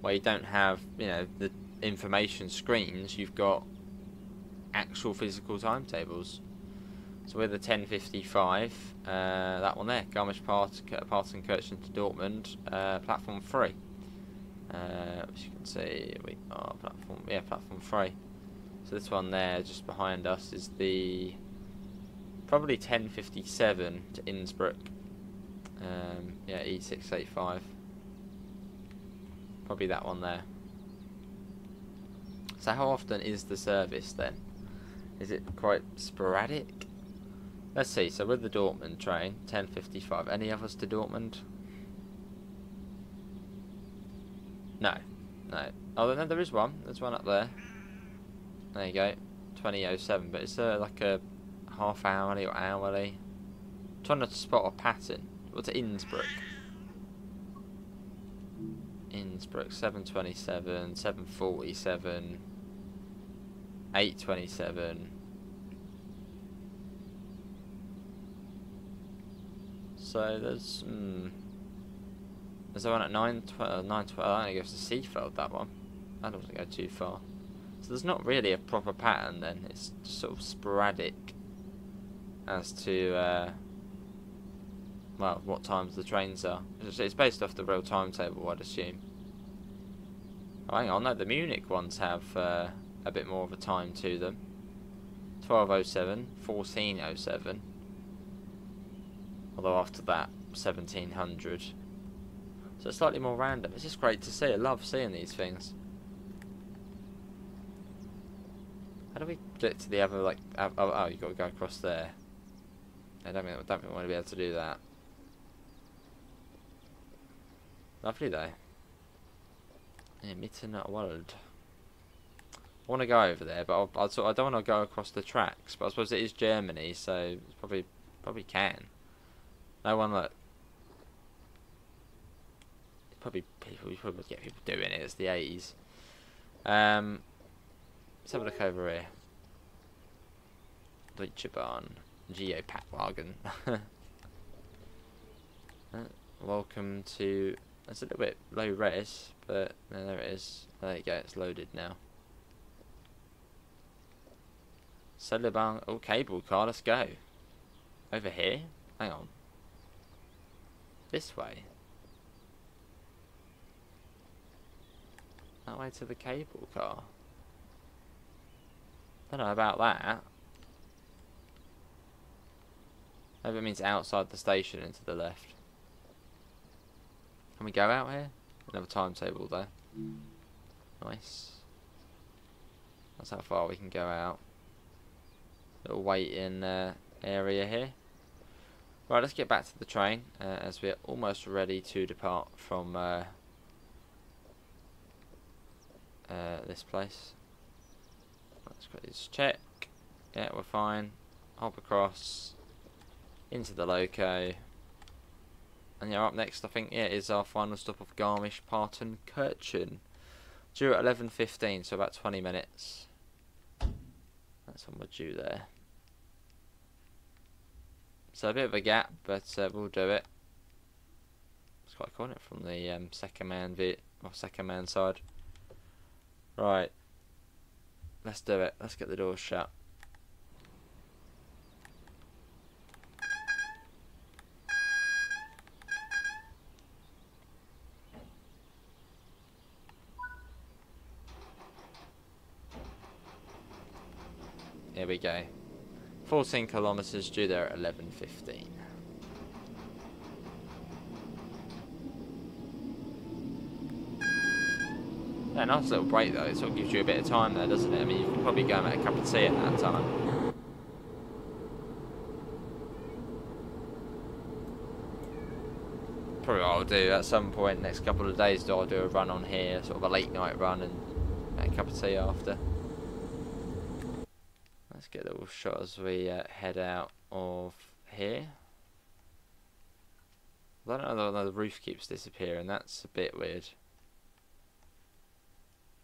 Speaker 1: where you don't have, you know, the information screens, you've got actual physical timetables. So we're the 10:55, that one there, Garmisch Partenkirchen to Dortmund, platform 3. As you can see, we are platform 3. So this one there, just behind us, is the Probably 1057 to Innsbruck. Yeah, E685. Probably that one there. So how often is the service then? Is it quite sporadic? Let's see, so with the Dortmund train, 10:55. Any others to Dortmund? No. No. Oh, no, there is one. There's one up there. There you go. 20:07, but it's like a half hourly or hourly. I'm trying to spot a pattern. What's Innsbruck? Innsbruck, 7:27, 7:47, 8:27. So there's one at 9:12. 9:12. I think it goes to Seafeld, that one. That doesn't go too far. So there's not really a proper pattern then. It's just sort of sporadic as to well, what times the trains are. It's based off the real timetable, I'd assume. Oh, hang on, no, the Munich ones have a bit more of a time to them. 12:07, 14:07. Although after that, 1700. So it's slightly more random. It's just great to see. I love seeing these things. How do we get to the other, like, oh, you've got to go across there. I don't think we want to be able to do that. Lovely though. Yeah, MITTENWALD. I want to go over there, but I don't want to go across the tracks. But I suppose it is Germany, so it's probably can. No one look. We probably get people doing it. It's the 80s. Let's have a look over here. Deutschebahn, Geopatwagen. Welcome to. It's a little bit low res, but no, there it is. There you go. It's loaded now. Cellebahn. Oh, cable car. Let's go. Over here. Hang on. This way. That way to the cable car. Don't know about that. Maybe it means outside the station and to the left. Can we go out here? Another timetable there. Nice. That's how far we can go out. Little waiting area here. Right, let's get back to the train as we're almost ready to depart from this place. Let's quickly just check. Yeah, we're fine. Hop across into the loco. And yeah, up next, I think, yeah, is our final stop of Garmisch, Partenkirchen. Due at 11:15, so about 20 minutes. That's when we're due there. So a bit of a gap, but we'll do it. It's quite cool, isn't it, from the second man side. Right. Let's do it. Let's get the doors shut. Here we go. 14 kilometers, due there at 11:15. Yeah, nice little break though. It sort of gives you a bit of time there, doesn't it? I mean, you can probably go and make a cup of tea at that time. Probably what I'll do at some point next couple of days. I'll do a run on here, sort of a late night run, and make a cup of tea after. Let's get a little shot as we head out of here. I don't know, the roof keeps disappearing. That's a bit weird.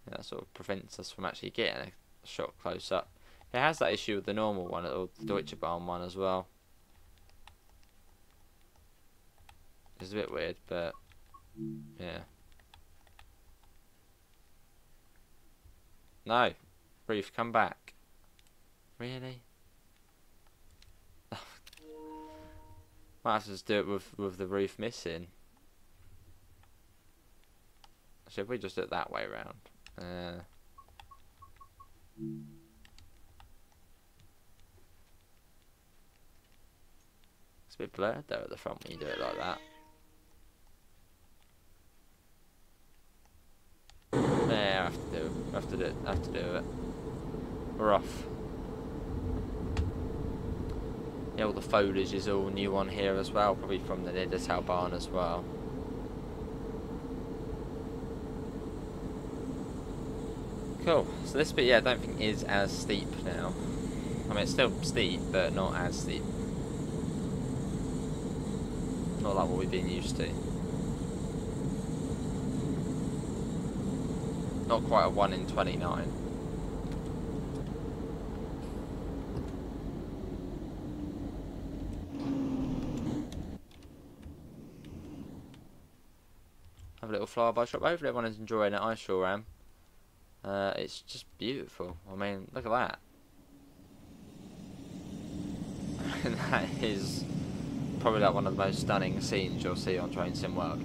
Speaker 1: Yeah, that sort of prevents us from actually getting a shot close up. It has that issue with the normal one, or the Deutschebahn one as well. It's a bit weird, but yeah. No, roof, come back. Really? Might have to just do it with the roof missing. Should we just do it that way round? It's a bit blurred there at the front when you do it like that. Yeah, I have to do it. We're off. Yeah, all the foliage is all new on here as well, probably from the Dovetail as well. Cool. So this bit, yeah, I don't think is as steep now. I mean, it's still steep, but not as steep. Not like what we've been used to. Not quite a 1 in 29. Have a little flyby shop. Hopefully everyone is enjoying it. I sure am. It's just beautiful. I mean, look at that. That is probably like one of the most stunning scenes you'll see on Train Sim World.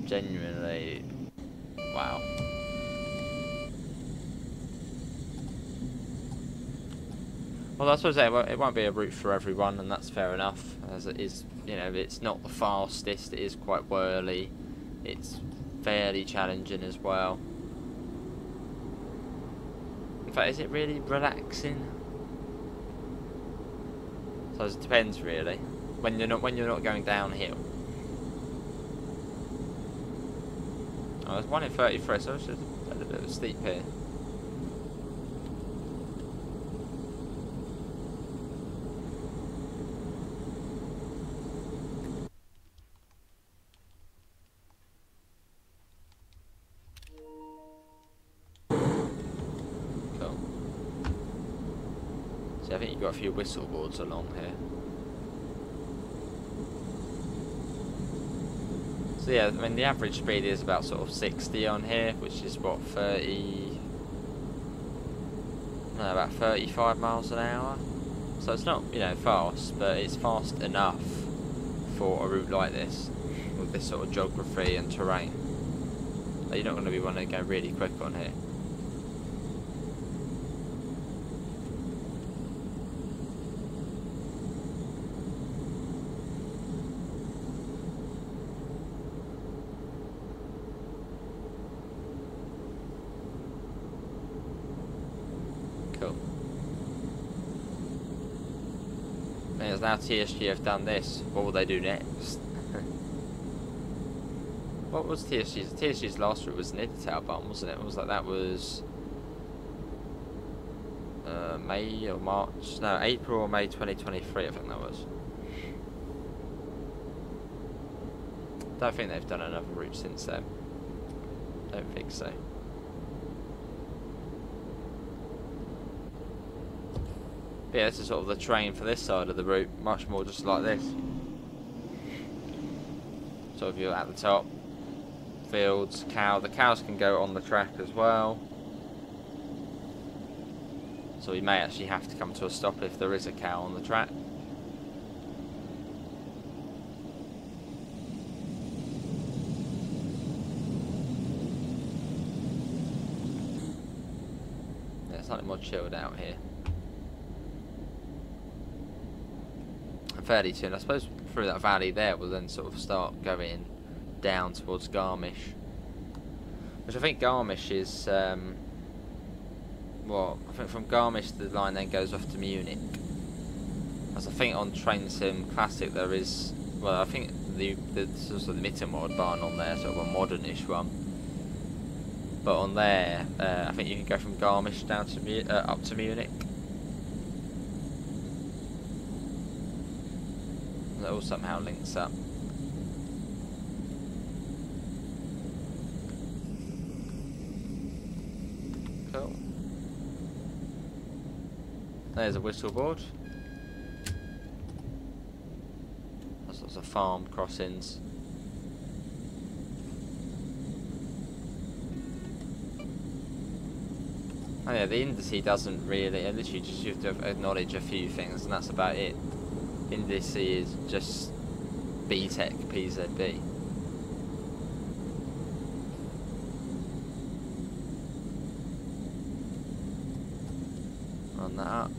Speaker 1: Genuinely, wow. Well, I suppose it won't be a route for everyone, and that's fair enough, as it is, you know, it's not the fastest, it is quite whirly, it's fairly challenging as well. In fact, is it really relaxing? So it depends really, when you're not going downhill. Oh, there's 1 in 33, so it's just a little bit of a steep here. Cool. So I think you've got a few whistle boards along here. So yeah, I mean the average speed is about sort of 60 on here, which is what, 30... No, about 35 miles an hour. So it's not, you know, fast, but it's fast enough for a route like this, with this sort of geography and terrain. Like, you're not going to be wanting to go really quick on here. Cool. As now TSG have done this, what will they do next? What was TSG's? TSG's last route was MITTENWALDBAHN, wasn't it? It was like that was May or March? No, April or May 2023, I think that was. Don't think they've done another route since then. Don't think so. But yeah, this is sort of the train for this side of the route, much more just like this. So if you're at the top, fields, the cows can go on the track as well. So we may actually have to come to a stop if there is a cow on the track. Yeah, it's slightly more chilled out here. Fairly soon, I suppose through that valley there we'll then sort of start going down towards Garmisch, which I think Garmisch is well, I think from Garmisch the line then goes off to Munich, as I think on Train Sim Classic there is, well, I think the sort of the MITTENWALDBAHN on there, sort of a modernish one, but on there I think you can go from Garmisch down to up to Munich. It all somehow links up. Cool. There's a whistle board. There's lots of farm crossings. Oh yeah, the indice doesn't really, literally just you have to acknowledge a few things and that's about it. Indice is just BTEC PZB. on that up.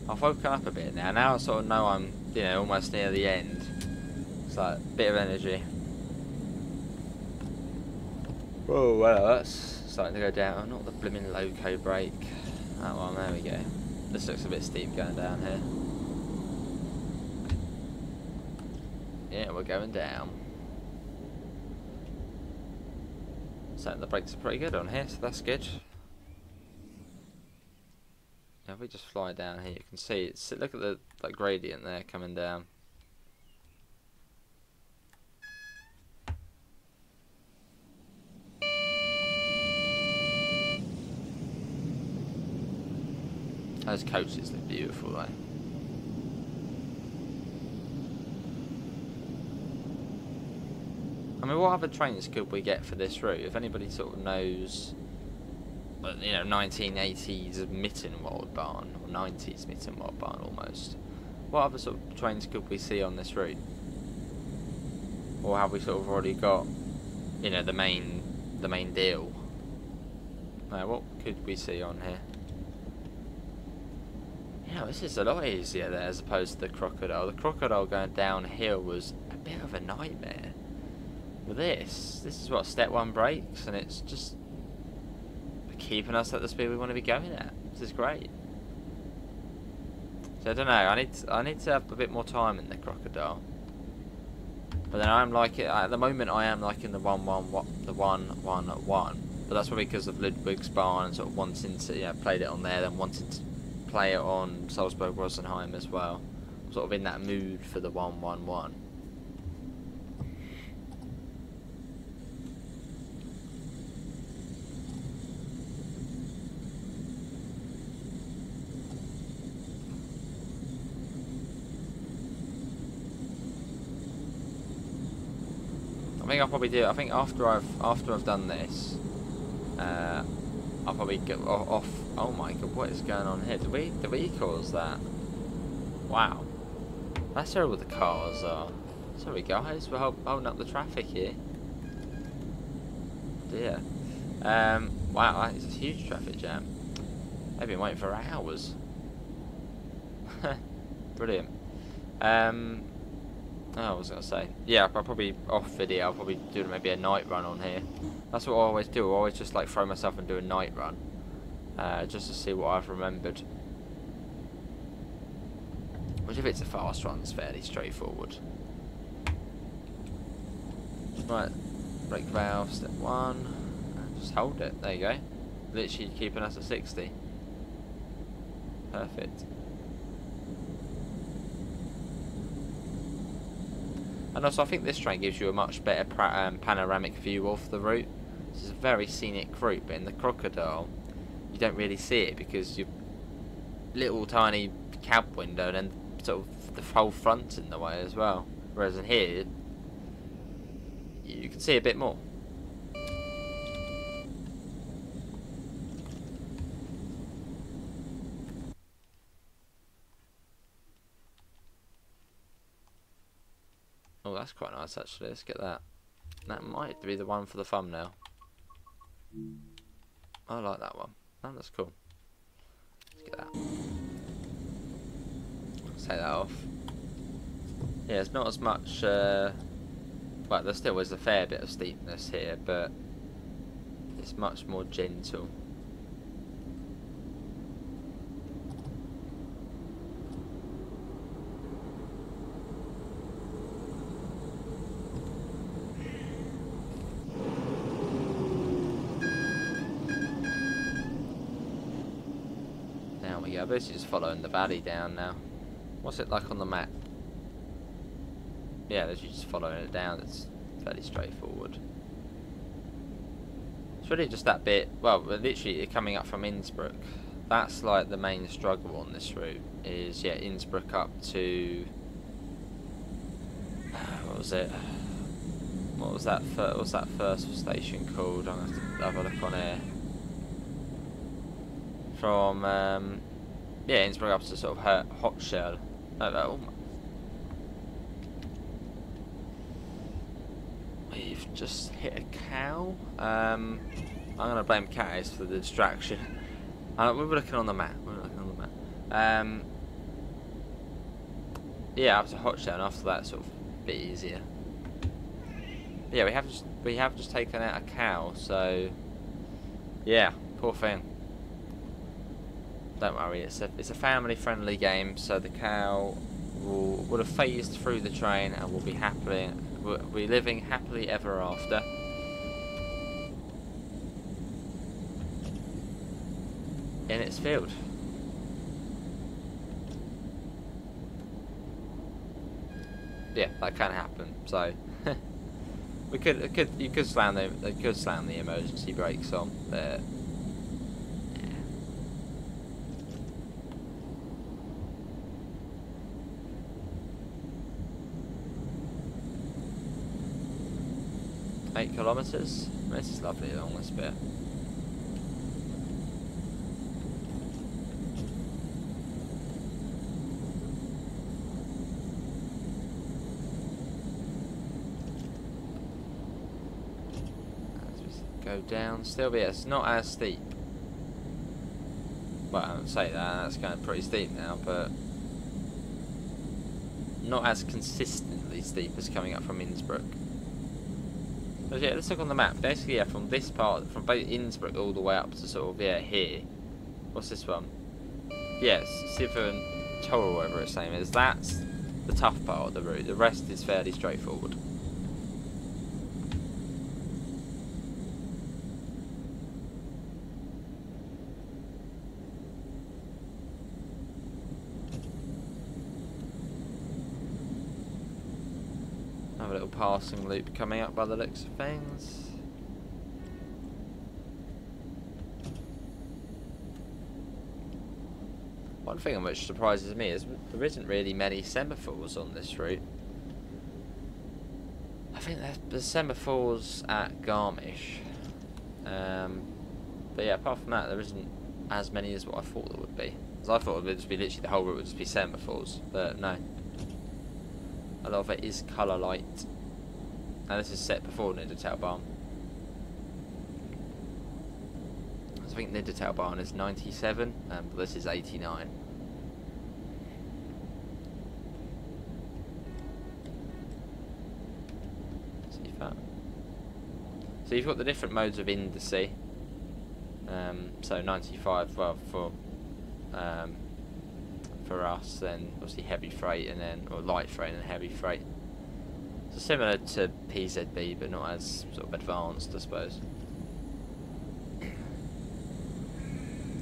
Speaker 1: I've woken up a bit now. Now I sort of know I'm, you know, almost near the end. It's like a bit of energy. Oh well, that's starting to go down. Not the blooming loco brake. That one, there we go. This looks a bit steep going down here. Yeah, we're going down. So the brakes are pretty good on here, so that's good. Yeah, if we just fly down here, you can see it's, look at the like gradient there coming down. Those coaches look beautiful though. I mean, what other trains could we get for this route? If anybody sort of knows, you know, 1980's MITTENWALDBAHN, or 90's MITTENWALDBAHN almost. What other sort of trains could we see on this route? Or have we sort of already got, you know, the main deal? Now, what could we see on here? Yeah, this is a lot easier there as opposed to the crocodile. The crocodile going downhill was a bit of a nightmare. With this is what step 1 brakes, and it's just keeping us at the speed we want to be going at. This is great. So I don't know. I need to have a bit more time in the crocodile. But then I'm like it at the moment. I am liking the 1-1-1. But that's probably because of Ludwig's barn and sort of wanting to, you know, played it on there, then wanting to play it on Salzburg Rosenheim as well. Sort of in that mood for the 1-1-1. I think I'll probably do. I think after I've done this, I'll probably get off. Oh my god, what is going on here? Did we cause that? Wow, that's where all the cars are. Sorry guys, we're holding up the traffic here. Dear. Wow, that is a huge traffic jam. They've been waiting for hours. Brilliant. Oh, I was going to say, yeah, I'll probably off video, I'll probably do maybe a night run on here. That's what I always do. I always just like throw myself and do a night run, just to see what I've remembered. Which, if it's a fast run, is fairly straightforward. Right, brake valve, step 1, just hold it, there you go. Literally keeping us at 60. Perfect. And also I think this train gives you a much better panoramic view of the route. This is a very scenic route, but in the crocodile you don't really see it because your little tiny cab window and then sort of the whole front's in the way as well. Whereas in here you can see a bit more. Oh, that's quite nice actually. Let's get that. That might be the one for the thumbnail. I like that one. Oh, that's cool. Let's get that. Let's take that off. Yeah, it's not as much. Well, there still is a fair bit of steepness here, but it's much more gentle. I'm basically just following the valley down now. What's it like on the map? Yeah, literally just following it down. It's fairly straightforward. It's really just that bit. Well, literally coming up from Innsbruck. That's like the main struggle on this route. Is yeah, Innsbruck up to what was it? What was that? What's that first station called? I'm gonna have to have a look on here. From yeah, Innsbruck up to sort of Hotshell. Oh, we've just hit a cow. I'm gonna blame cows for the distraction. We were looking on the map. Yeah, after Hotshell, after that, sort of a bit easier. Yeah, we have just taken out a cow, so yeah, poor thing. Don't worry, it's a family-friendly game, so the cow would have phased through the train and will be living happily ever after. In its field. Yeah, that can happen. So you could slam the emergency brakes on, but yeah. 8 kilometers. This is lovely along this bit. Go down still, but yeah, it's not as steep. Well, I would say that's going pretty steep now, but not as consistently steep as coming up from Innsbruck. But yeah, let's look on the map. Basically, yeah, from this part, from both Innsbruck all the way up to sort of, yeah, here. What's this one? Yes, Sivan Tower, whatever it's saying is. That's the tough part of the route. The rest is fairly straightforward. A little passing loop coming up by the looks of things. One thing which surprises me is there isn't really many semaphores on this route. I think there's semaphores at Garmisch. But yeah, apart from that, there isn't as many as what I thought there would be. Because I thought it would just be literally the whole route would just be semaphores, but no. A lot of it is colour light. Now this is set before MITTENWALDBAHN. I think MITTENWALDBAHN is 97, but this is 89. See that. So you've got the different modes of indice. So 95, well, for us, then obviously heavy freight, and then or light freight and heavy freight. So similar to PZB, but not as sort of advanced, I suppose.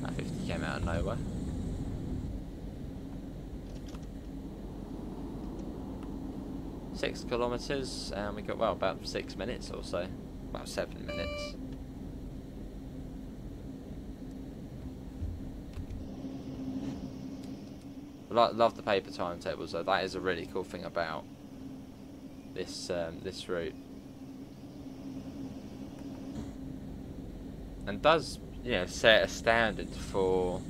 Speaker 1: That 50 came out of nowhere. Six kilometres, and we got, well, about 6 minutes or so, about 7 minutes. Love the paper timetables though. That is a really cool thing about this this route, and does, you know, set a standard for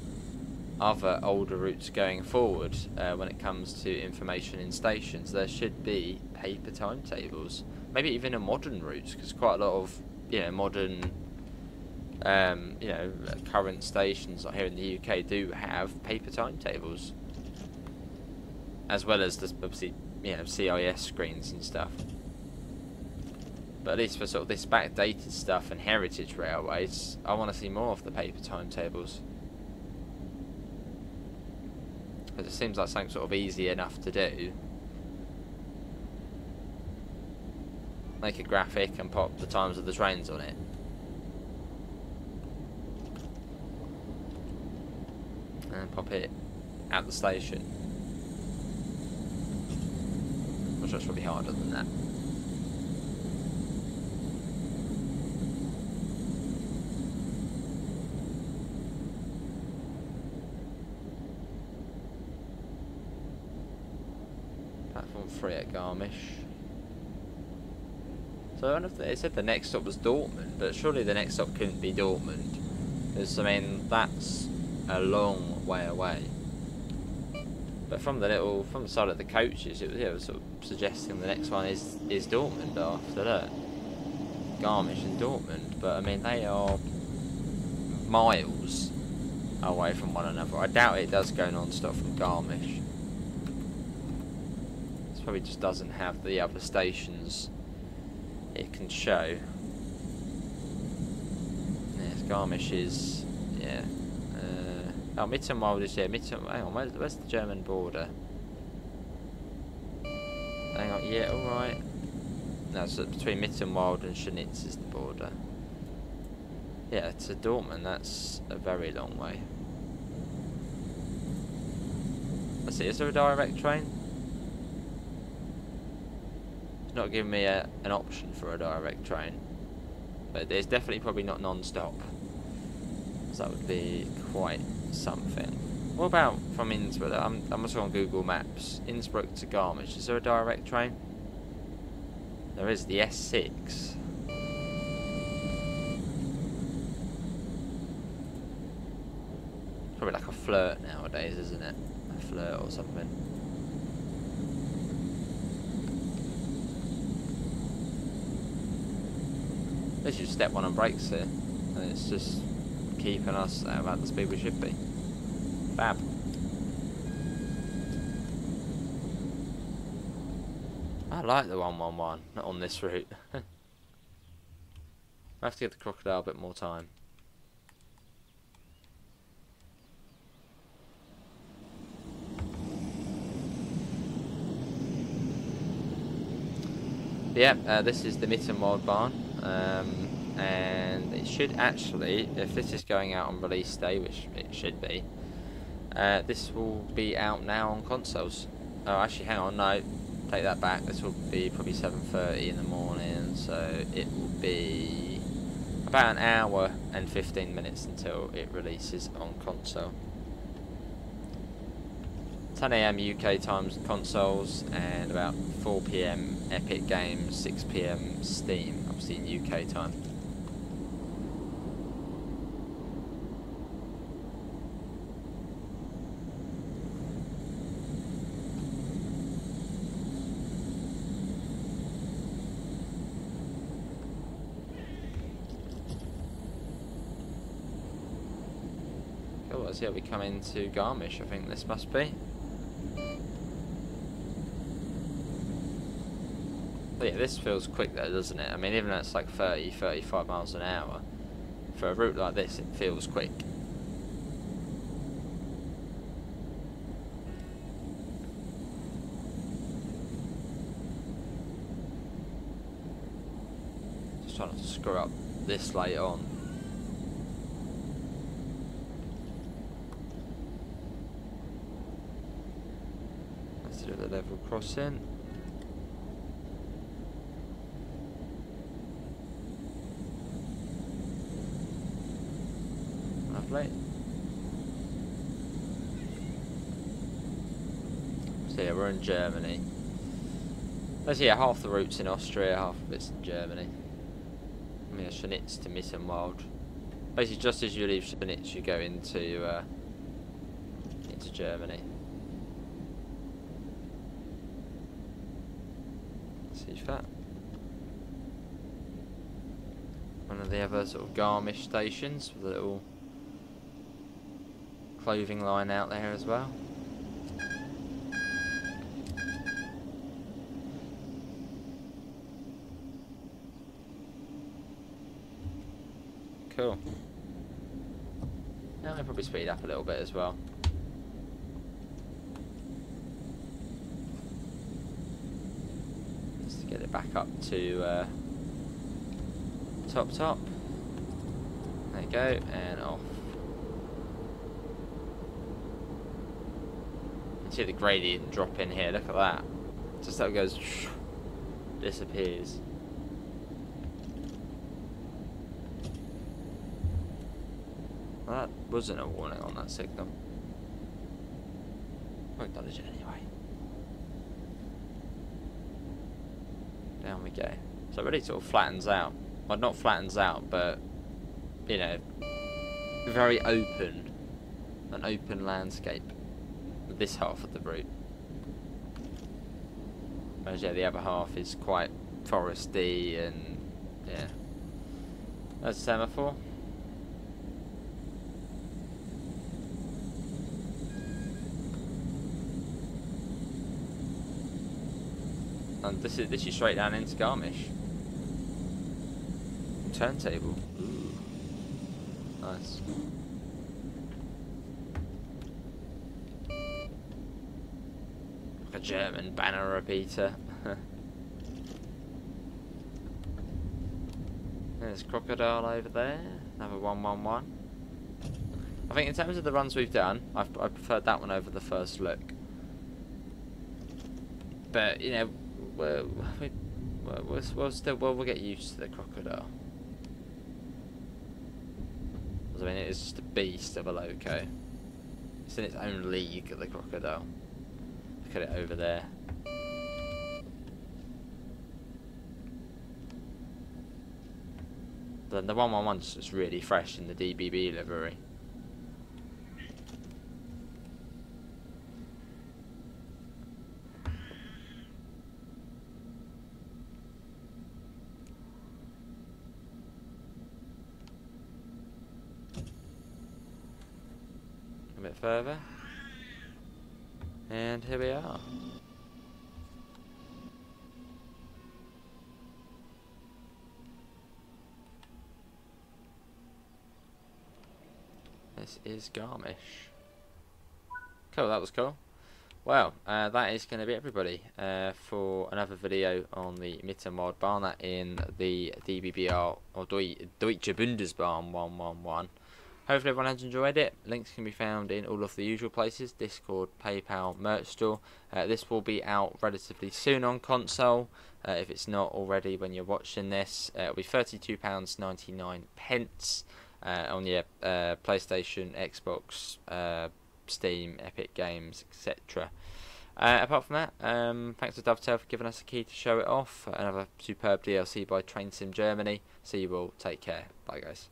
Speaker 1: other older routes going forward when it comes to information in stations. There should be paper timetables, maybe even in modern routes, because quite a lot of, you know, modern you know, current stations like here in the UK do have paper timetables, as well as the, obviously, you know, CIS screens and stuff. But at least for sort of this backdated stuff and heritage railways, I want to see more of the paper timetables. Because it seems like something sort of easy enough to do. Make a graphic and pop the times of the trains on it. And pop it at the station. I'm sure it's probably harder than that. Platform 3 at Garmisch. So I wonder if they said the next stop was Dortmund, but surely the next stop couldn't be Dortmund, because I mean that's a long way away. But from the side of the coaches, it was sort of suggesting the next one is Dortmund after that. Garmisch and Dortmund, but I mean they are miles away from one another. I doubt it does go non-stop from Garmisch. It probably just doesn't have the other stations it can show. Yes, Garmisch is, yeah. Oh, Mittenwald is here. Hang on, where's the German border? Hang on, yeah, alright. No, so between Mittenwald and Schnitz is the border. Yeah, to Dortmund, that's a very long way. Let's see, is there a direct train? It's not giving me an option for a direct train. But there's definitely probably not non-stop. So that would be quite something. What about from Innsbruck? I'm also on Google Maps. Innsbruck to Garmisch. Is there a direct train? There is, the S6. Probably like a flirt nowadays, isn't it? A flirt or something. Let's just step one on brakes here. And it's just keeping us at about the speed we should be. Fab. I like the 111, not on this route. I have to give the crocodile a bit more time. Yeah, this is the MITTENWALDBAHN, and it should actually, if this is going out on release day, which it should be, this will be out now on consoles. Oh, actually, hang on, no, take that back. This will be probably 7:30 in the morning, so it will be about an hour and 15 minutes until it releases on console. 10 AM UK times consoles, and about 4 PM Epic Games, 6 PM Steam, obviously in UK time. Cool, let's see how we come into Garmisch, I think this must be. But yeah, this feels quick though, doesn't it? I mean, even though it's like 30, 35 miles an hour, for a route like this, it feels quick. Just trying not to screw up this late on. Let's do the level crossing. Lovely. So yeah, we're in Germany. Let's see, yeah, half the route's in Austria, half of it's in Germany. I mean, Schnitz to Mittenwald. Basically, just as you leave Schnitz, you go into Germany. See that? One of the other sort of Garmisch stations with a little clothing line out there as well. Cool. Now I'll probably speed up a little bit as well. Just to get it back up to top. There you go, and off. You can see the gradient drop in here, look at that. Just how it goes, disappears. Well, that wasn't a warning on that signal. I'll acknowledge it anyway. Down we go. So it really sort of flattens out. Well, not flattens out, but, you know, very open. An open landscape. This half of the route. Whereas, yeah, the other half is quite foresty and, yeah, That's a semaphore. And this is straight down into Garmisch. Turntable. Ooh. Nice. Like a German banner repeater. There's Crocodile over there. Another 111. I think in terms of the runs we've done, I preferred that one over the first look. But you know, we'll get used to the Crocodile. I mean, it is just a beast of a loco. It's in its own league, the Crocodile. Look at it over there. The 111's just really fresh in the DBB livery. A bit further, and here we are. This is Garmisch. Cool, that was cool. Well, that is going to be everybody for another video on the MITTENWALDBAHN, that in the DBBR or Deutsche Bundesbahn 111. Hopefully everyone has enjoyed it. Links can be found in all of the usual places: Discord, PayPal, merch store. This will be out relatively soon on console. If it's not already when you're watching this, it'll be £32.99 on your PlayStation, Xbox, Steam, Epic Games, etc. Apart from that, thanks to Dovetail for giving us a key to show it off. Another superb DLC by Train Sim Germany. See you all. Take care. Bye guys.